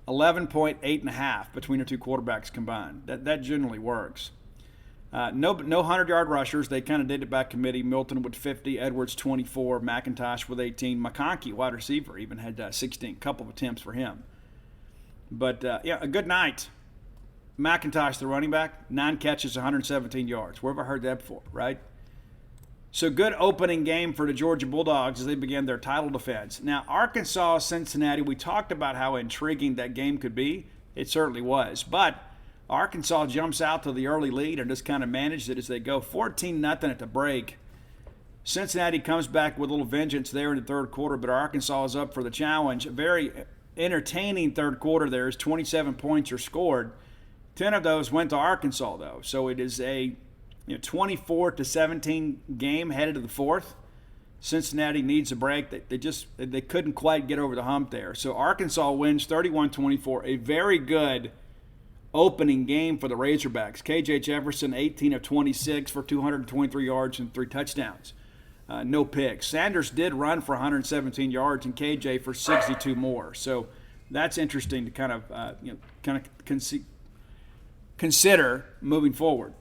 11.8.5 between the two quarterbacks combined. That generally works. No 100-yard rushers. They kind of did it by committee. Milton with 50, Edwards 24, McIntosh with 18. McConkey, wide receiver, even had 16. Couple of attempts for him. But, a good night. McIntosh, the running back, 9 catches, 117 yards. Where have I heard that before, right? So good opening game for the Georgia Bulldogs as they began their title defense. Now, Arkansas, Cincinnati, we talked about how intriguing that game could be. It certainly was. But Arkansas jumps out to the early lead and just kind of managed it as they go 14-0 at the break. Cincinnati comes back with a little vengeance there in the third quarter, but Arkansas is up for the challenge. A very entertaining third quarter there as 27 points are scored. 10 of those went to Arkansas, though. So it is a 24-17 game headed to the fourth. Cincinnati needs a break. They couldn't quite get over the hump there. So Arkansas wins 31-24. A very good opening game for the Razorbacks. KJ Jefferson, 18 of 26 for 223 yards and 3 touchdowns. No picks. Sanders did run for 117 yards and KJ for 62 more. So that's interesting to kind of consider moving forward.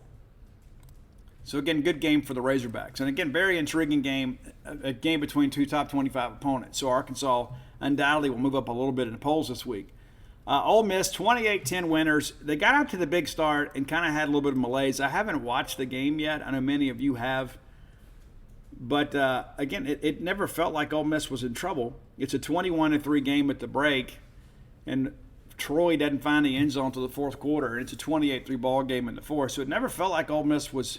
So again, good game for the Razorbacks. And again, very intriguing game, a game between two top 25 opponents. So Arkansas undoubtedly will move up a little bit in the polls this week. Ole Miss, 28-10 winners. They got out to the big start and kind of had a little bit of malaise. I haven't watched the game yet. I know many of you have. But, again, it never felt like Ole Miss was in trouble. It's a 21-3 game at the break, and Troy doesn't find the end zone until the fourth quarter, and it's a 28-3 ball game in the fourth. So it never felt like Ole Miss was,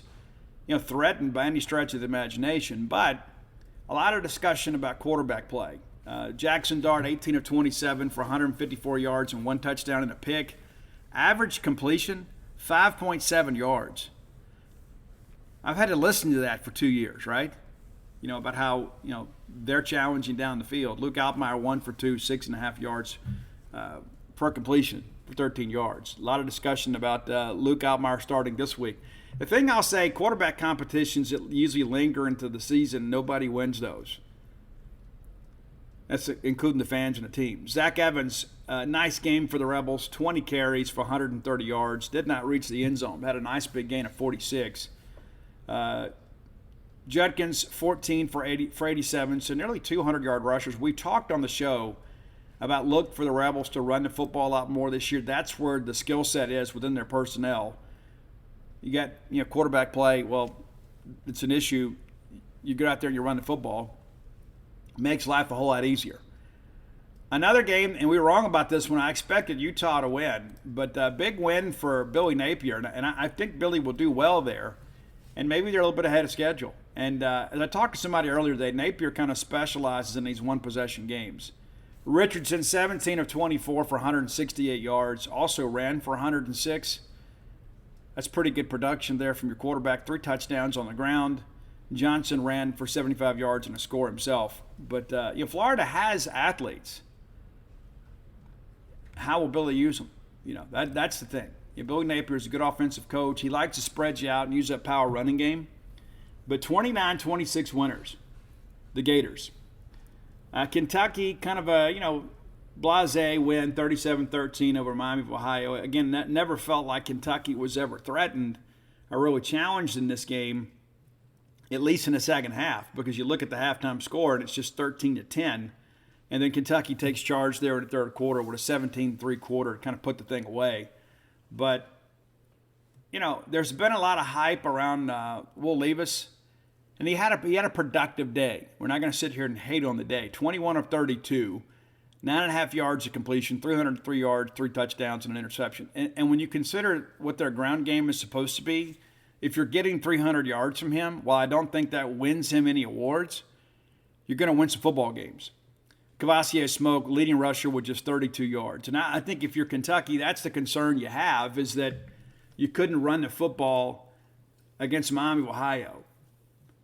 threatened by any stretch of the imagination. But a lot of discussion about quarterback play. Jackson Dart, 18 of 27 for 154 yards and 1 touchdown and a pick. Average completion, 5.7 yards. I've had to listen to that for 2 years, right? About how, they're challenging down the field. Luke Altmaier 1 for 2, 6.5 yards per completion for 13 yards. A lot of discussion about Luke Altmaier starting this week. The thing I'll say, quarterback competitions that usually linger into the season, nobody wins those. That's including the fans and the team. Zach Evans, nice game for the Rebels, 20 carries for 130 yards. Did not reach the end zone. Had a nice big gain of 46. Judkins, 14 for 87, so nearly 200-yard rushers. We talked on the show about look for the Rebels to run the football a lot more this year. That's where the skill set is within their personnel. You got, quarterback play. Well, it's an issue. You go out there and you run the football. Makes life a whole lot easier. Another game, and we were wrong about this one. I expected Utah to win, but a big win for Billy Napier, and I think Billy will do well there, and maybe they're a little bit ahead of schedule. And as I talked to somebody earlier today, Napier kind of specializes in these one-possession games. Richardson, 17 of 24 for 168 yards, also ran for 106. That's pretty good production there from your quarterback. 3 touchdowns on the ground. Johnson ran for 75 yards and a score himself. But, Florida has athletes. How will Billy use them? That's the thing. Billy Napier is a good offensive coach. He likes to spread you out and use that power running game. But 29-26 winners, the Gators. Kentucky, kind of a, blasé win, 37-13 over Miami of Ohio. Again, that never felt like Kentucky was ever threatened or really challenged in this game, at least in the second half, because you look at the halftime score and it's just 13-10. And then Kentucky takes charge there in the third quarter with a 17-3 quarter to kind of put the thing away. But, there's been a lot of hype around Will Levis, and he had a productive day. We're not going to sit here and hate on the day. 21 of 32, 9.5 yards of completion, 303 yards, 3 touchdowns, and an interception. And when you consider what their ground game is supposed to be, if you're getting 300 yards from him, while I don't think that wins him any awards, you're going to win some football games. Kavasier Smoke, leading rusher with just 32 yards. And I think if you're Kentucky, that's the concern you have, is that you couldn't run the football against Miami of Ohio.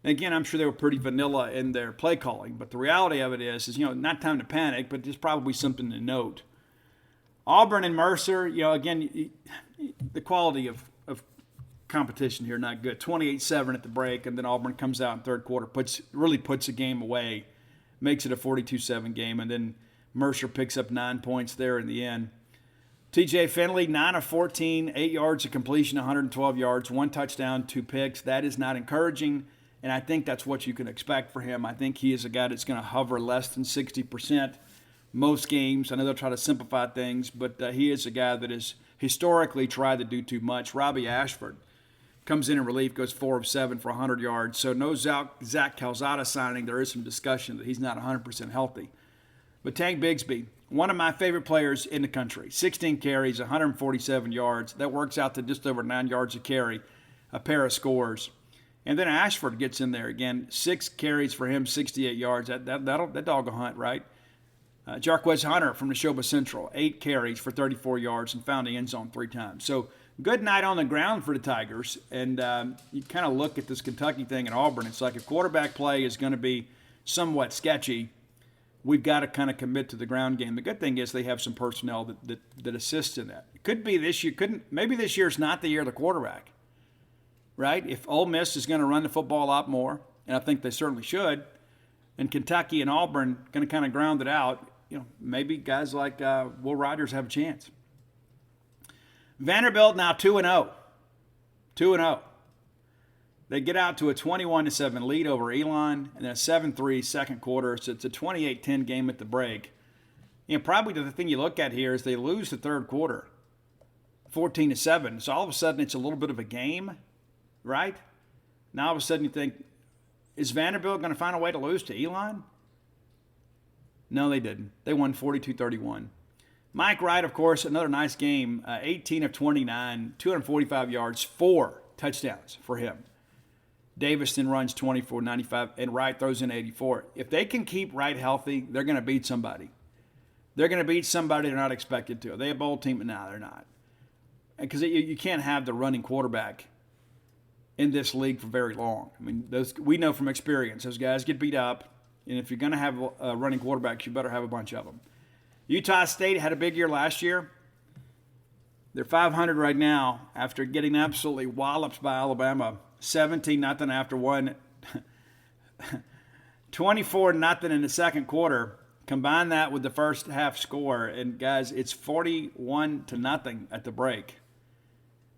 And again, I'm sure they were pretty vanilla in their play calling, but the reality of it is not time to panic, but there's probably something to note. Auburn and Mercer, again, the quality of competition here not good. 28-7 at the break, and then Auburn comes out in third quarter, really puts the game away, makes it a 42-7 game, and then Mercer picks up 9 points there in the end. T.J. Finley, 9 of 14, 8 yards of completion, 112 yards, 1 touchdown, 2 picks. That is not encouraging, and I think that's what you can expect for him. I think he is a guy that's going to hover less than 60% most games. I know they'll try to simplify things, but he is a guy that has historically tried to do too much. Robbie Ashford comes in relief, goes 4 of 7 for 100 yards. So no Zach Calzada signing. There is some discussion that he's not 100% healthy. But Tank Bigsby, one of my favorite players in the country, 16 carries, 147 yards. That works out to just over 9 yards a carry, a pair of scores. And then Ashford gets in there again, 6 carries for him, 68 yards. That dog will hunt, right? Jarquez Hunter from Neshoba Central, 8 carries for 34 yards and found the end zone 3 times. So good night on the ground for the Tigers. And you kind of look at this Kentucky thing at Auburn. It's like if quarterback play is going to be somewhat sketchy, we've got to kind of commit to the ground game. The good thing is they have some personnel that assists in that. It could be this year. Maybe this year's not the year of the quarterback, right? If Ole Miss is going to run the football a lot more, and I think they certainly should, and Kentucky and Auburn going to kind of ground it out, maybe guys like Will Rogers have a chance. Vanderbilt now 2-0. 2-0. They get out to a 21-7 lead over Elon, and then a 7-3 second quarter. So it's a 28-10 game at the break. Probably the thing you look at here is they lose the third quarter, 14-7. So all of a sudden it's a little bit of a game, right? Now all of a sudden you think, is Vanderbilt going to find a way to lose to Elon? No, they didn't. They won 42-31. Mike Wright, of course, another nice game, 18 of 29, 245 yards, 4 touchdowns for him. Davis then runs 24-95, and Wright throws in 84. If they can keep Wright healthy, they're going to beat somebody. They're going to beat somebody they're not expected to. Are they a bowl team? No, they're not. Because you can't have the running quarterback in this league for very long. I mean, we know from experience, those guys get beat up, and if you're going to have running quarterbacks, you better have a bunch of them. Utah State had a big year last year. They're 500 right now after getting absolutely walloped by Alabama. 17-0 after one. 24-0 in the second quarter. Combine that with the first half score, and guys, it's 41-0 at the break.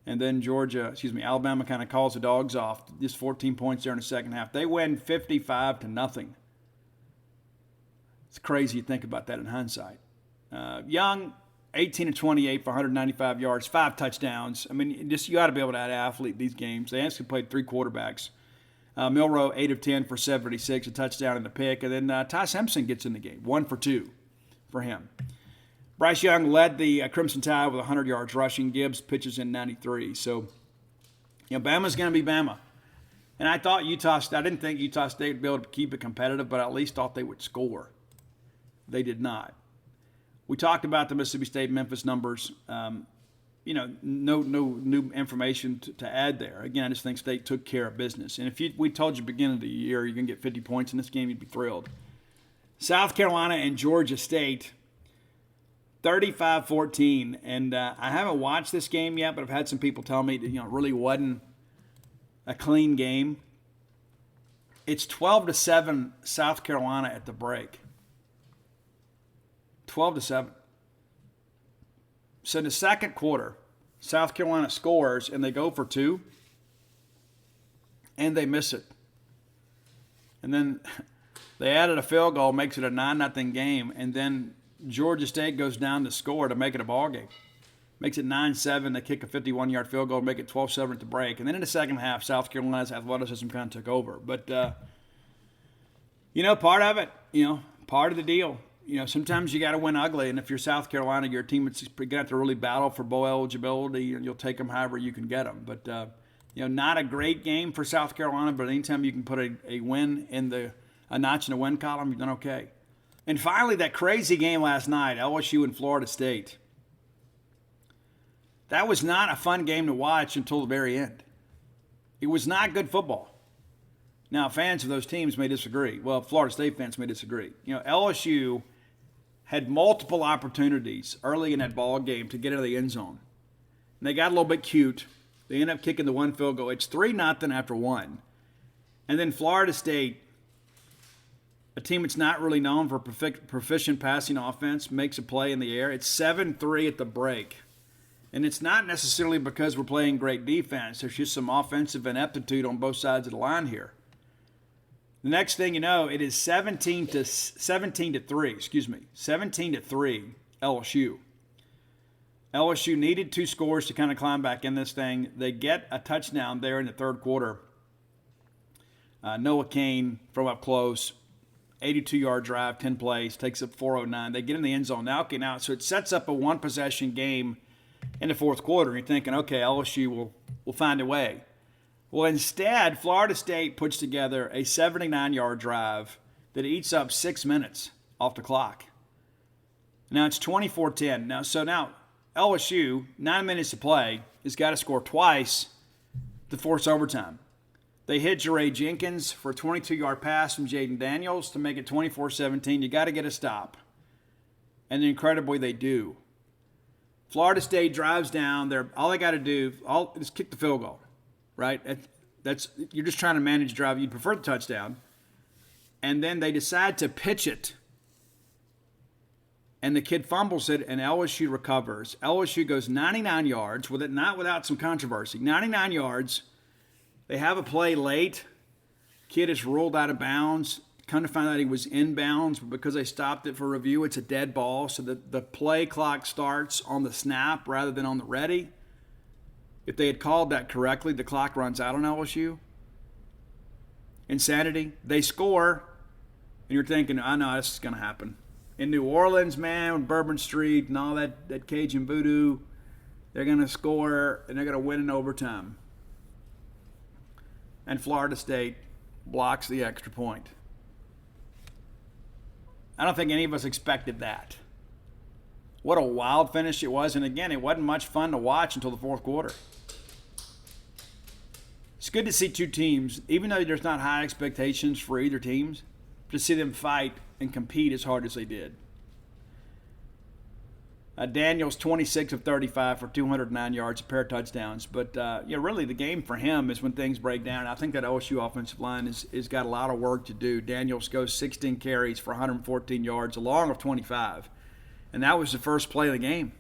And then Alabama kind of calls the dogs off. Just 14 points there in the second half. They win 55-0. It's crazy to think about that in hindsight. Young, 18-28 for 195 yards, 5 touchdowns. I mean, you got to be able to out-athlete these games. They actually played 3 quarterbacks. Milroe, 8 of 10 for 76, a touchdown and a pick. And then Ty Simpson gets in the game, 1 for 2 for him. Bryce Young led the Crimson Tide with 100 yards rushing. Gibbs pitches in 93. So, Bama's going to be Bama. And I didn't think Utah State would be able to keep it competitive, but I at least thought they would score. They did not. We talked about the Mississippi State-Memphis numbers. No new information to add there. Again, I just think State took care of business. And if we told you beginning of the year you're going to get 50 points in this game, you'd be thrilled. South Carolina and Georgia State, 35-14. And I haven't watched this game yet, but I've had some people tell me that it really wasn't a clean game. It's 12-7 South Carolina at the break. 12-7. So in the second quarter, South Carolina scores, and they go for 2, and they miss it. And then they added a field goal, makes it a 9-0 game, and then Georgia State goes down to score to make it a ball game. Makes it 9-7. They kick a 51-yard field goal, make it 12-7 at the break. And then in the second half, South Carolina's athleticism kind of took over. But, part of it, part of the deal. sometimes you got to win ugly. And if you're South Carolina, your team is going to have to really battle for bowl eligibility, and you'll take them however you can get them. But, not a great game for South Carolina, but anytime you can put a win a notch in the win column, you've done okay. And finally, that crazy game last night, LSU and Florida State. That was not a fun game to watch until the very end. It was not good football. Now, fans of those teams may disagree. Well, Florida State fans may disagree. LSU had multiple opportunities early in that ball game to get into the end zone. And they got a little bit cute. They ended up kicking the one field goal. It's 3-0 after one. And then Florida State, a team that's not really known for proficient passing offense, makes a play in the air. It's 7-3 at the break. And it's not necessarily because we're playing great defense. There's just some offensive ineptitude on both sides of the line here. The next thing you know, it is 17 to 3 LSU. LSU needed 2 scores to kind of climb back in this thing. They get a touchdown there in the third quarter. Noah Cain from up close, 82-yard drive, 10 plays, takes up 409. They get in the end zone. Now, so it sets up a one-possession game in the fourth quarter. You're thinking, okay, LSU will find a way. Well, instead, Florida State puts together a 79-yard drive that eats up 6 minutes off the clock. Now it's 24-10. Now LSU, 9 minutes to play, has got to score twice to force overtime. They hit Jeray Jenkins for a 22-yard pass from Jaden Daniels to make it 24-17. You got to get a stop. And incredibly, they do. Florida State drives down. All they got to do is kick the field goal. Right? You're just trying to manage drive. You'd prefer the touchdown. And then they decide to pitch it. And the kid fumbles it, and LSU recovers. LSU goes 99 yards, not without some controversy. 99 yards. They have a play late. Kid is ruled out of bounds. Come to find out he was inbounds, but because they stopped it for review, it's a dead ball. So the play clock starts on the snap rather than on the ready. If they had called that correctly, the clock runs out on LSU. Insanity. They score, and you're thinking, I know this is going to happen. In New Orleans, man, with Bourbon Street and all that Cajun voodoo, they're going to score, and they're going to win in overtime. And Florida State blocks the extra point. I don't think any of us expected that. What a wild finish it was. And again, it wasn't much fun to watch until the fourth quarter. It's good to see two teams, even though there's not high expectations for either teams, to see them fight and compete as hard as they did. Daniels 26 of 35 for 209 yards, a pair of touchdowns. But, really the game for him is when things break down. I think that OSU offensive line has got a lot of work to do. Daniels goes 16 carries for 114 yards, along with 25. And that was the first play of the game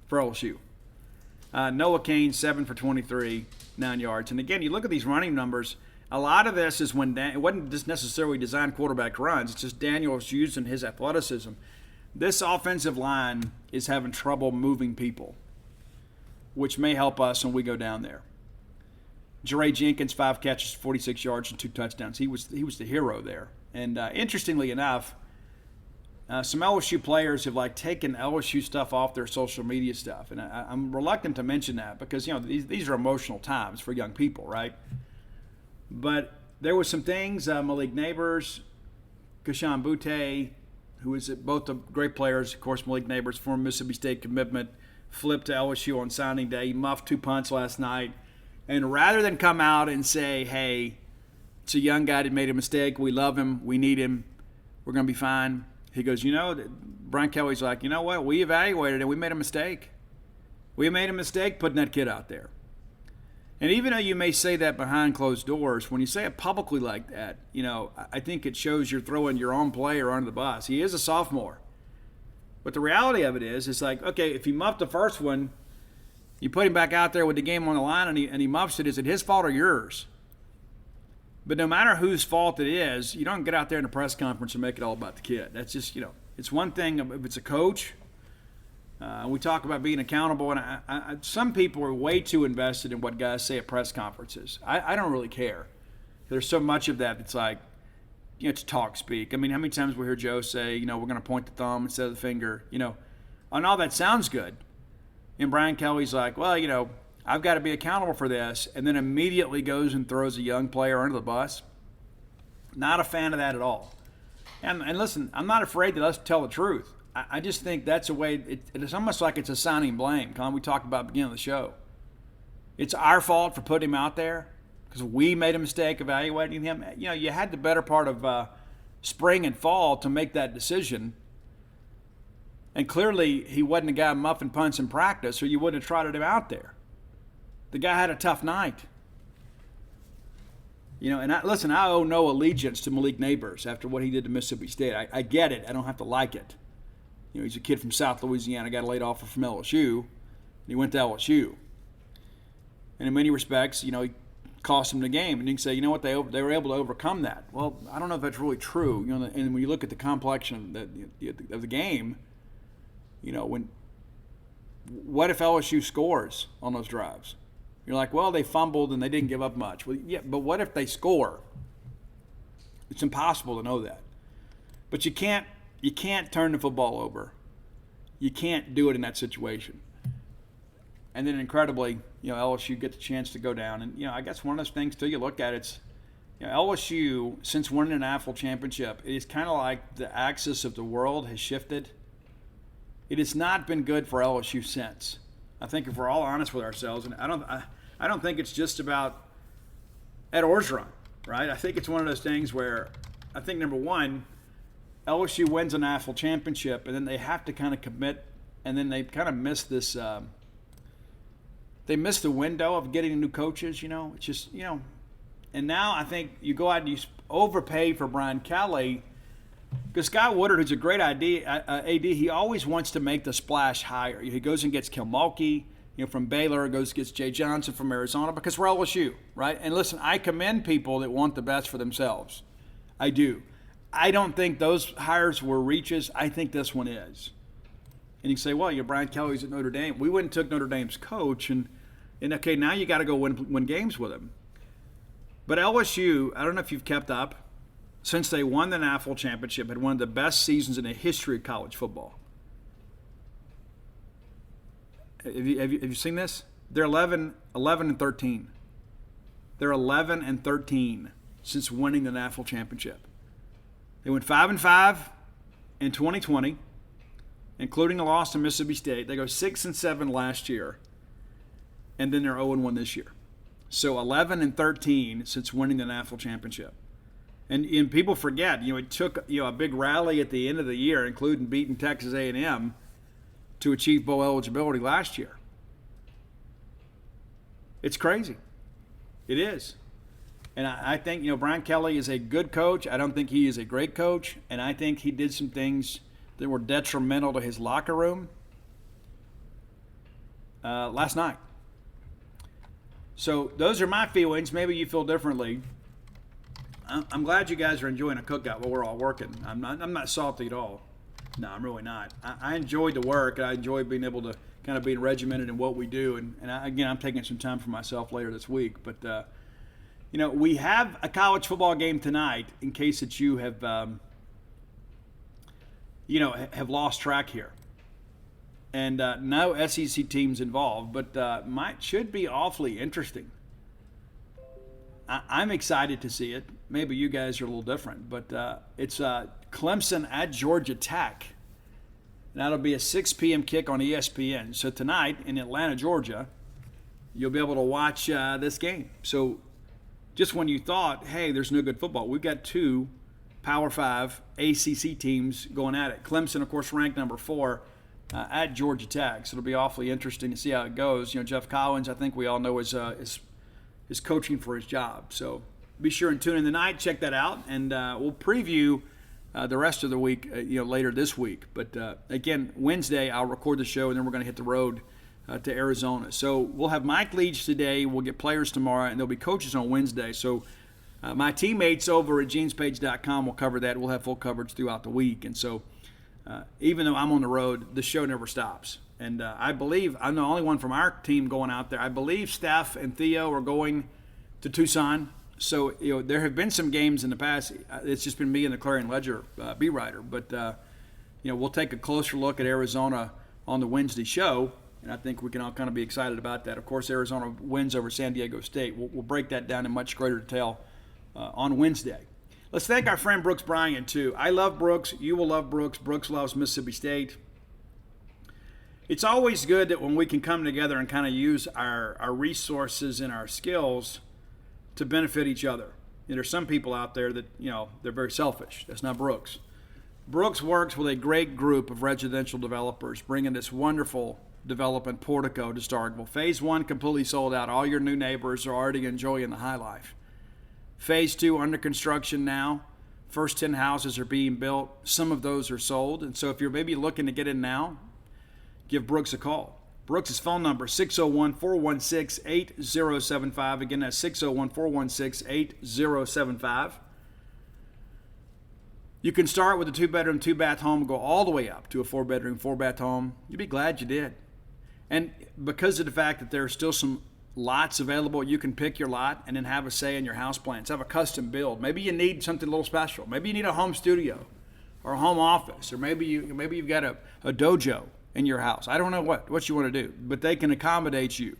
for LSU. Noah Cain, 7 for 23, 9 yards. And again, you look at these running numbers, a lot of this is when it wasn't just necessarily designed quarterback runs. It's just Daniels using his athleticism. This offensive line is having trouble moving people, which may help us when we go down there. Jeray Jenkins, 5 catches, 46 yards, and 2 touchdowns. He was the hero there. And interestingly enough, some LSU players have taken LSU stuff off their social media stuff, and I'm reluctant to mention that because these are emotional times for young people, right? But there was some things. Malik Neighbors, Kashawn Butte, who is both great players. Of course, Malik Neighbors, former Mississippi State commitment, flipped to LSU on signing day. He muffed 2 punts last night, and rather than come out and say, "Hey, it's a young guy that made a mistake. We love him. We need him. We're going to be fine." He goes, Brian Kelly's like, you know what? We evaluated it. We made a mistake. We made a mistake putting that kid out there. And even though you may say that behind closed doors, when you say it publicly like that, I think it shows you're throwing your own player under the bus. He is a sophomore. But the reality of it is, it's okay, if he muffed the first one, you put him back out there with the game on the line and he muffs it. Is it his fault or yours? But no matter whose fault it is, you don't get out there in a press conference and make it all about the kid. That's just, it's one thing if it's a coach. We talk about being accountable, and some people are way too invested in what guys say at press conferences. I don't really care. There's so much of that that's it's talk speak. I mean, how many times we hear Joe say, we're going to point the thumb instead of the finger, and all that sounds good. And Brian Kelly's like, well, I've got to be accountable for this, and then immediately goes and throws a young player under the bus. Not a fan of that at all. And listen, I'm not afraid to let's tell the truth. I just think that's a way, it's almost like it's assigning blame. Colin, we talked about at the beginning of the show. It's our fault for putting him out there because we made a mistake evaluating him. You had the better part of spring and fall to make that decision. And clearly he wasn't a guy muffing punts in practice or you wouldn't have trotted him out there. The guy had a tough night. And I owe no allegiance to Malik Neighbors after what he did to Mississippi State. I get it. I don't have to like it. He's a kid from South Louisiana, got a late offer from LSU, and he went to LSU. And in many respects, he cost him the game. And you can say, they were able to overcome that. Well, I don't know if that's really true. And when you look at the complexion of the game, what if LSU scores on those drives? You're like, well, they fumbled and they didn't give up much. Well, yeah, but what if they score? It's impossible to know that. But you can't turn the football over. You can't do it in that situation. And then incredibly, LSU gets a chance to go down. And, I guess one of those things, too, you look at it's, LSU, since winning an national championship, it is kind of like the axis of the world has shifted. It has not been good for LSU since. I think if we're all honest with ourselves, and I don't think it's just about Ed Orgeron, right? I think it's one of those things where I think, number one, LSU wins a national championship, and then they have to kind of commit, and then they kind of miss this they miss the window of getting new coaches, It's just, and now I think you go out and you overpay for Brian Kelly because Scott Woodard, who's a great AD, he always wants to make the splash higher. He goes and gets Kilmalky, from Baylor, goes and gets Jay Johnson from Arizona because we're LSU, right? And listen, I commend people that want the best for themselves. I do. I don't think those hires were reaches. I think this one is. And you can say, well, Brian Kelly's at Notre Dame. We went and took Notre Dame's coach, and okay, now you got to go win games with him. But LSU, I don't know if you've kept up, since they won the national championship, had one of the best seasons in the history of college football. Have you seen this? They're 11-13. They're 11-13 since winning the national championship. They went 5-5 in 2020, including a loss to Mississippi State. They go 6-7 last year, and then they're 0-1 this year. So 11-13 since winning the national championship. And people forget, it took a big rally at the end of the year, including beating Texas A&M, to achieve bowl eligibility last year. It's crazy. It is. And I think, Brian Kelly is a good coach. I don't think he is a great coach. And I think he did some things that were detrimental to his locker room last night. So those are my feelings. Maybe you feel differently. I'm glad you guys are enjoying a cookout while we're all working. I'm not salty at all. No, I'm really not. I enjoyed the work. I enjoy being able to kind of being regimented in what we do. And I'm taking some time for myself later this week. But, we have a college football game tonight in case that you have, have lost track here. And no SEC teams involved, but should be awfully interesting. I'm excited to see it. Maybe you guys are a little different, but it's Clemson at Georgia Tech. That'll be a 6 p.m. kick on ESPN. So tonight in Atlanta, Georgia, you'll be able to watch this game. So just when you thought, hey, there's no good football, we've got two Power 5 ACC teams going at it. Clemson, of course, ranked number 4 at Georgia Tech. So it'll be awfully interesting to see how it goes. Jeff Collins, I think we all know, is coaching for his job. So be sure and tune in tonight. Check that out, and we'll preview the rest of the week, later this week. But again, Wednesday I'll record the show, and then we're going to hit the road to Arizona. So we'll have Mike Leach today. We'll get players tomorrow, and there'll be coaches on Wednesday. So my teammates over at genespage.com will cover that. We'll have full coverage throughout the week. And so even though I'm on the road, the show never stops. And I believe I'm the only one from our team going out there. I believe Steph and Theo are going to Tucson So, there have been some games in the past. It's just been me and the Clarion Ledger beat writer. But, we'll take a closer look at Arizona on the Wednesday show, and I think we can all kind of be excited about that. Of course, Arizona wins over San Diego State. We'll break that down in much greater detail on Wednesday. Let's thank our friend Brooks Bryan, too. I love Brooks. You will love Brooks. Brooks loves Mississippi State. It's always good that when we can come together and kind of use our resources and our skills to benefit each other. There's some people out there that, they're very selfish. That's not Brooks. Brooks works with a great group of residential developers, bringing this wonderful development Portico to Starkville. Phase 1 completely sold out. All your new neighbors are already enjoying the high life. Phase 2 under construction now. First 10 houses are being built. Some of those are sold. And so if you're maybe looking to get in now, give Brooks a call. Brooks' phone number, 601-416-8075. Again, that's 601-416-8075. You can start with a 2-bedroom, 2-bath home and go all the way up to a 4-bedroom, 4-bath home. You'll be glad you did. And because of the fact that there are still some lots available, you can pick your lot and then have a say in your house plans. Have a custom build. Maybe you need something a little special. Maybe you need a home studio or a home office, or maybe you've got a dojo in your house. I don't know what you want to do, but they can accommodate you.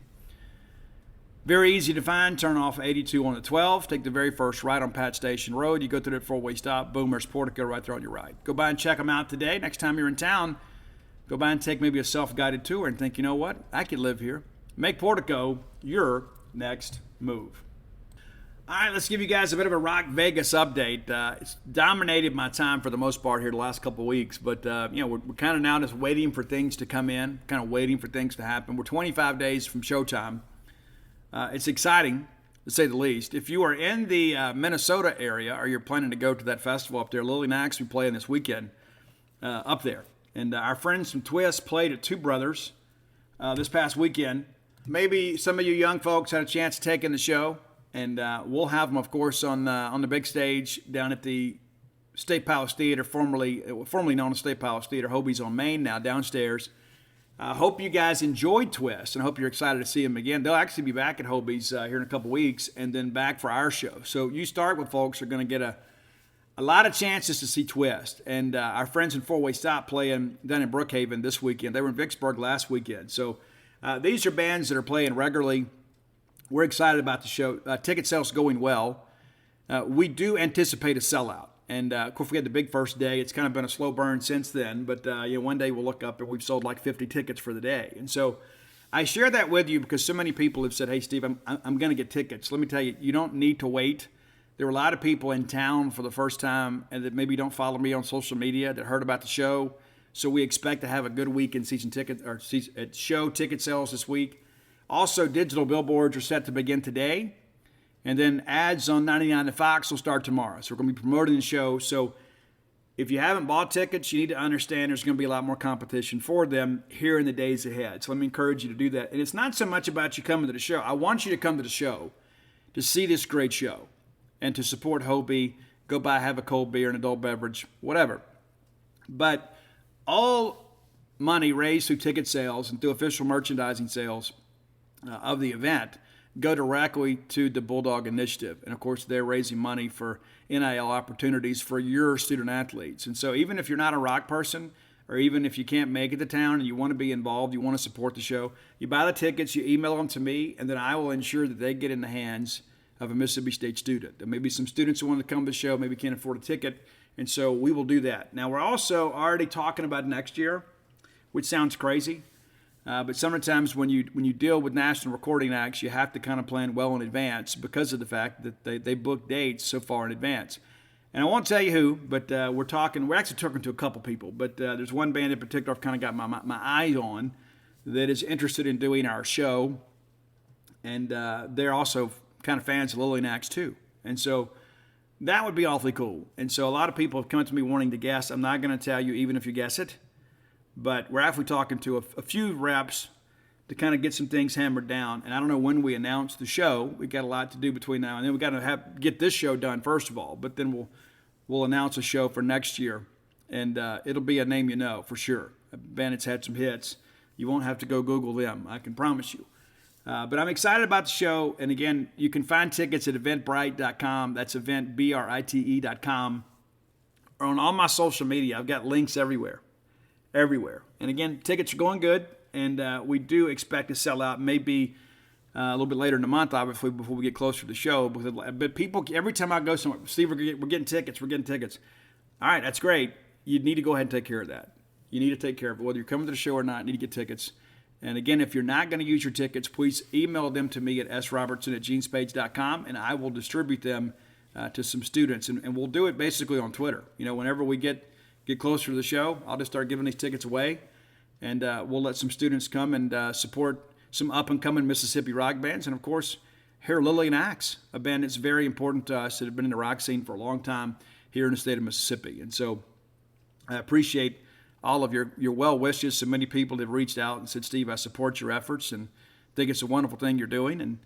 Very easy to find. Turn off 82 on the 12. Take the very first right on Pat Station Road. You go through that 4-way stop. Boom, there's Portico right there on your right. Go by and check them out today. Next time you're in town, go by and take maybe a self-guided tour and think, you know what? I could live here. Make Portico your next move. All right, let's give you guys a bit of a Rock Vegas update. It's dominated my time for the most part here the last couple of weeks, but we're kind of now just waiting for things to come in, kind of waiting for things to happen. We're 25 days from showtime. It's exciting, to say the least. If you are in the Minnesota area or you're planning to go to that festival up there, Lily Nax, we play in this weekend up there. And our friends from Twist played at Two Brothers this past weekend. Maybe some of you young folks had a chance to take in the show. And we'll have them, of course, on the big stage down at the State Palace Theater, formerly known as State Palace Theater. Hobie's on Main now, downstairs. I hope you guys enjoyed Twist, and I hope you're excited to see them again. They'll actually be back at Hobie's here in a couple weeks, and then back for our show. So you start with folks are going to get a lot of chances to see Twist. And our friends in 4-Way Stop playing down in Brookhaven this weekend. They were in Vicksburg last weekend. So these are bands that are playing regularly. We're excited about the show. Ticket sales going well. We do anticipate a sellout. And, of course, we had the big first day. It's kind of been a slow burn since then. But, one day we'll look up and we've sold like 50 tickets for the day. And so I share that with you because so many people have said, hey, Steve, I'm going to get tickets. Let me tell you, you don't need to wait. There were a lot of people in town for the first time and that maybe don't follow me on social media that heard about the show. So we expect to have a good week in season ticket or show ticket sales this week. Also, digital billboards are set to begin today. And then ads on 99 to Fox will start tomorrow. So we're going to be promoting the show. So if you haven't bought tickets, you need to understand there's going to be a lot more competition for them here in the days ahead. So let me encourage you to do that. And it's not so much about you coming to the show. I want you to come to the show to see this great show and to support Hobie. Go by, have a cold beer, an adult beverage, whatever. But all money raised through ticket sales and through official merchandising sales of the event go directly to the Bulldog Initiative. And, of course, they're raising money for NIL opportunities for your student athletes. And so even if you're not a rock person or even if you can't make it to town and you want to be involved, you want to support the show, you buy the tickets, you email them to me, and then I will ensure that they get in the hands of a Mississippi State student. There may be some students who want to come to the show, maybe can't afford a ticket, and so we will do that. Now, we're also already talking about next year, which sounds crazy. But sometimes when you deal with national recording acts, you have to kind of plan well in advance because of the fact that they book dates so far in advance. And I won't tell you who, but we're actually talking to a couple people. But there's one band in particular I've kind of got my eye on that is interested in doing our show. And they're also kind of fans of Lily Nax too. And so that would be awfully cool. And so a lot of people have come to me wanting to guess. I'm not going to tell you even if you guess it. But we're actually talking to a few reps to kind of get some things hammered down. And I don't know when we announce the show. We got a lot to do between now and then. We got to get this show done first of all. But then we'll announce a show for next year, and it'll be a name you know for sure. Bandit's had some hits. You won't have to go Google them. I can promise you. But I'm excited about the show. And again, you can find tickets at eventbrite.com. That's eventbrite.com. Or on all my social media. I've got links everywhere. And again, tickets are going good. And we do expect to sell out maybe a little bit later in the month, obviously, before we get closer to the show. But people, every time I go somewhere, Steve, we're getting tickets. All right, that's great. You need to go ahead and take care of that. You need to take care of it. Whether you're coming to the show or not, you need to get tickets. And again, if you're not going to use your tickets, please email them to me at srobertson@genespage.com, and I will distribute them to some students. And we'll do it basically on Twitter. Whenever we get closer to the show, I'll just start giving these tickets away. And we'll let some students come and support some up-and-coming Mississippi rock bands. And, of course, Hair, Lily, and Axe, a band that's very important to us that have been in the rock scene for a long time here in the state of Mississippi. And so I appreciate all of your well wishes. So many people have reached out and said, Steve, I support your efforts and think it's a wonderful thing you're doing. And,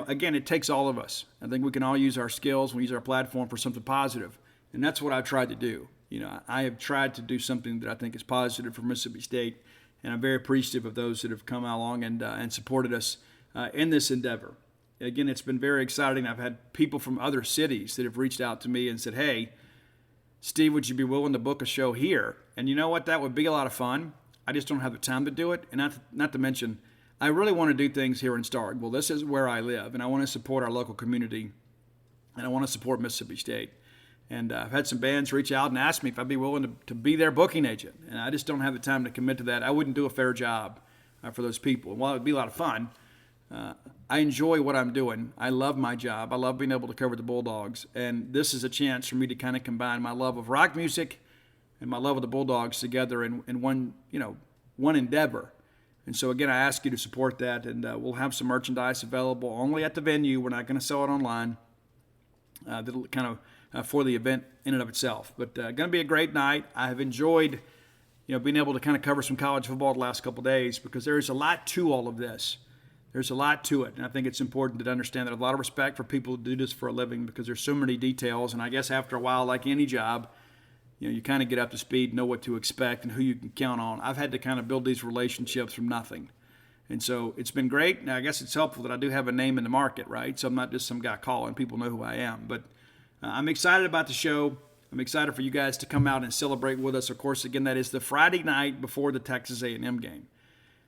again, it takes all of us. I think we can all use our skills. We use our platform for something positive. And that's what I've tried to do. I have tried to do something that I think is positive for Mississippi State. And I'm very appreciative of those that have come along and supported us in this endeavor. Again, it's been very exciting. I've had people from other cities that have reached out to me and said, hey, Steve, would you be willing to book a show here? And you know what? That would be a lot of fun. I just don't have the time to do it. And not to mention, I really want to do things here in Starkville. This is where I live, and I want to support our local community, and I want to support Mississippi State. And I've had some bands reach out and ask me if I'd be willing to be their booking agent. And I just don't have the time to commit to that. I wouldn't do a fair job for those people. And while it would be a lot of fun, I enjoy what I'm doing. I love my job. I love being able to cover the Bulldogs. And this is a chance for me to kind of combine my love of rock music and my love of the Bulldogs together in one endeavor. And so, again, I ask you to support that. And we'll have some merchandise available only at the venue. We're not going to sell it online. That'll kind of for the event in and of itself. But going to be a great night. I have enjoyed, being able to kind of cover some college football the last couple of days because there's a lot to all of this. There's a lot to it, and I think it's important to understand that I have a lot of respect for people who do this for a living because there's so many details, and I guess after a while, like any job, you kind of get up to speed, know what to expect, and who you can count on. I've had to kind of build these relationships from nothing. And so it's been great. Now, I guess it's helpful that I do have a name in the market, right? So I'm not just some guy calling. People know who I am. But I'm excited about the show. I'm excited for you guys to come out and celebrate with us. Of course, again, that is the Friday night before the Texas A&M game.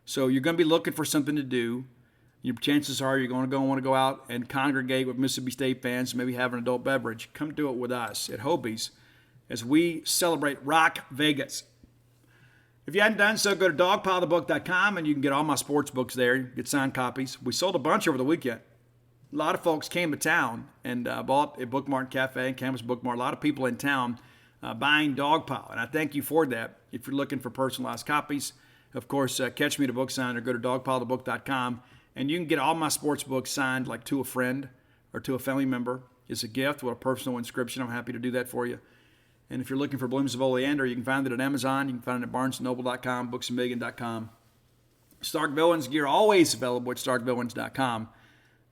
So you're going to be looking for something to do. Your chances are you're going to want to go out and congregate with Mississippi State fans, maybe have an adult beverage. Come do it with us at Hobie's as we celebrate Rock Vegas. If you hadn't done so, go to dogpilethebook.com and you can get all my sports books there. Get signed copies. We sold a bunch over the weekend. A lot of folks came to town and bought at Bookmart Cafe and Campus Bookmart. A lot of people in town buying Dogpile, and I thank you for that. If you're looking for personalized copies, of course, catch me at a book sign or go to dogpilethebook.com, and you can get all my sports books signed like to a friend or to a family member. It's a gift with a personal inscription. I'm happy to do that for you. And if you're looking for Blooms of Oleander, you can find it at Amazon. You can find it at barnesandnoble.com, booksandmillion.com. Stark Villains gear always available at starkvillains.com.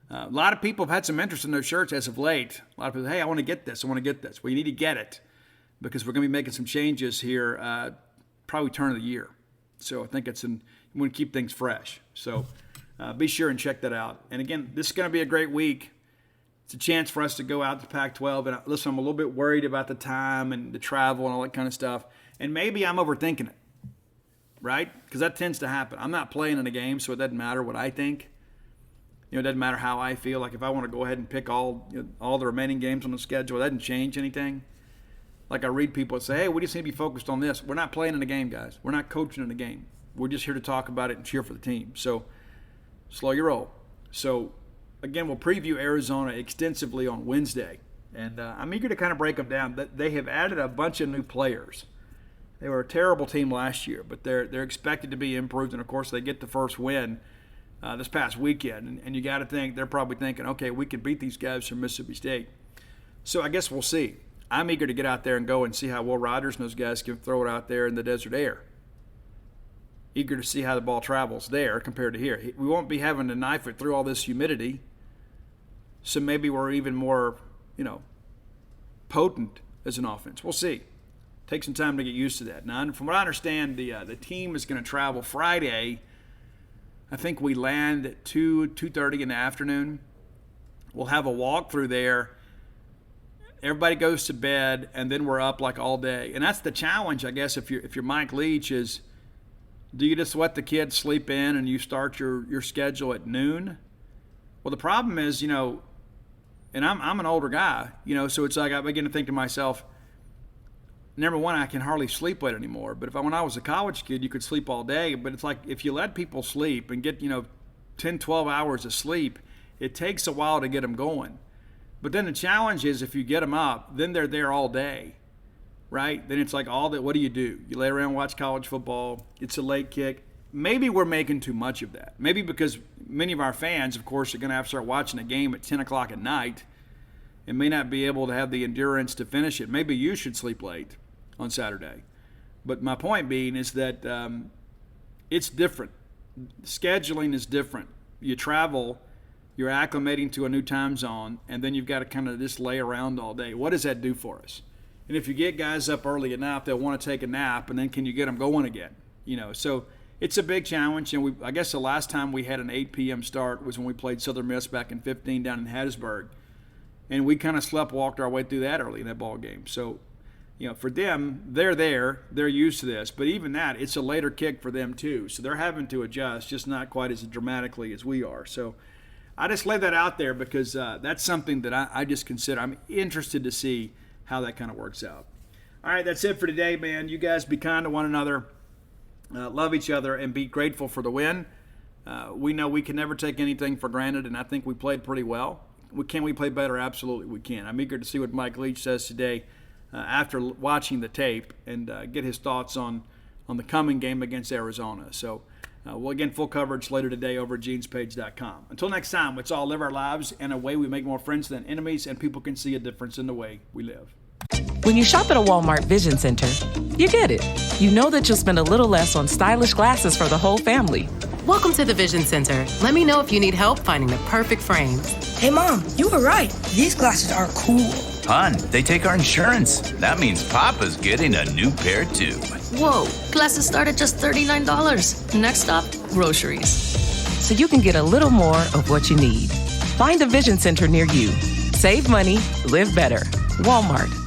A lot of people have had some interest in those shirts as of late. A lot of people, hey, I want to get this. Well, you need to get it because we're going to be making some changes here probably turn of the year. So I think we want to keep things fresh. So be sure and check that out. And again, this is going to be a great week. It's a chance for us to go out to Pac-12. And listen, I'm a little bit worried about the time and the travel and all that kind of stuff. And maybe I'm overthinking it, right? Because that tends to happen. I'm not playing in a game, so it doesn't matter what I think. It doesn't matter how I feel. Like if I want to go ahead and pick all the remaining games on the schedule, that doesn't change anything. Like I read people that say, hey, we just need to be focused on this. We're not playing in a game, guys. We're not coaching in a game. We're just here to talk about it and cheer for the team. So slow your roll. So, again, we'll preview Arizona extensively on Wednesday. And I'm eager to kind of break them down. They have added a bunch of new players. They were a terrible team last year, but they're expected to be improved. And, of course, they get the first win this past weekend. And you got to think, they're probably thinking, okay, we could beat these guys from Mississippi State. So I guess we'll see. I'm eager to get out there and go and see how Will Rogers and those guys can throw it out there in the desert air. Eager to see how the ball travels there compared to here. We won't be having to knife it through all this humidity. So maybe we're even more, potent as an offense. We'll see. Take some time to get used to that. Now, from what I understand, the team is going to travel Friday I think we land at 2:30 in the afternoon. We'll have a walk through there. Everybody goes to bed, and then we're up like all day. And that's the challenge, I guess, if you're Mike Leach, is do you just let the kids sleep in and you start your schedule at noon? Well, the problem is, and I'm an older guy, so it's like I begin to think to myself, number one, I can hardly sleep late anymore. But when I was a college kid, you could sleep all day. But it's like if you let people sleep and get, 10, 12 hours of sleep, it takes a while to get them going. But then the challenge is if you get them up, then they're there all day, right? Then it's like what do? You lay around and watch college football. It's a late kick. Maybe we're making too much of that. Maybe because many of our fans, of course, are going to have to start watching a game at 10 o'clock at night and may not be able to have the endurance to finish it. Maybe you should sleep late on Saturday. But my point being is that it's different. Scheduling is different. You travel, you're acclimating to a new time zone, and then you've got to kind of just lay around all day. What does that do for us? And if you get guys up early enough, they'll want to take a nap, and then can you get them going again? So it's a big challenge. And I guess the last time we had an 8 p.m. start was when we played Southern Miss back in 15 down in Hattiesburg. And we kind of walked our way through that early in that ball game. So, for them, they're used to this. But even that, it's a later kick for them too. So they're having to adjust, just not quite as dramatically as we are. So I just lay that out there because that's something that I just consider. I'm interested to see how that kind of works out. All right, that's it for today, man. You guys be kind to one another, love each other, and be grateful for the win. We know we can never take anything for granted, and I think we played pretty well. Can we play better? Absolutely we can. I'm eager to see what Mike Leach says today after watching the tape and get his thoughts on the coming game against Arizona. So we'll again, full coverage later today over at genespage.com. Until next time, let's all live our lives in a way we make more friends than enemies, and people can see a difference in the way we live. When you shop at a Walmart Vision Center, you get it. You know that you'll spend a little less on stylish glasses for the whole family. Welcome to the Vision Center. Let me know if you need help finding the perfect frames. Hey, Mom, you were right. These glasses are cool. Hon, they take our insurance. That means Papa's getting a new pair, too. Whoa, glasses start at just $39. Next stop, groceries. So you can get a little more of what you need. Find a Vision Center near you. Save money, live better. Walmart.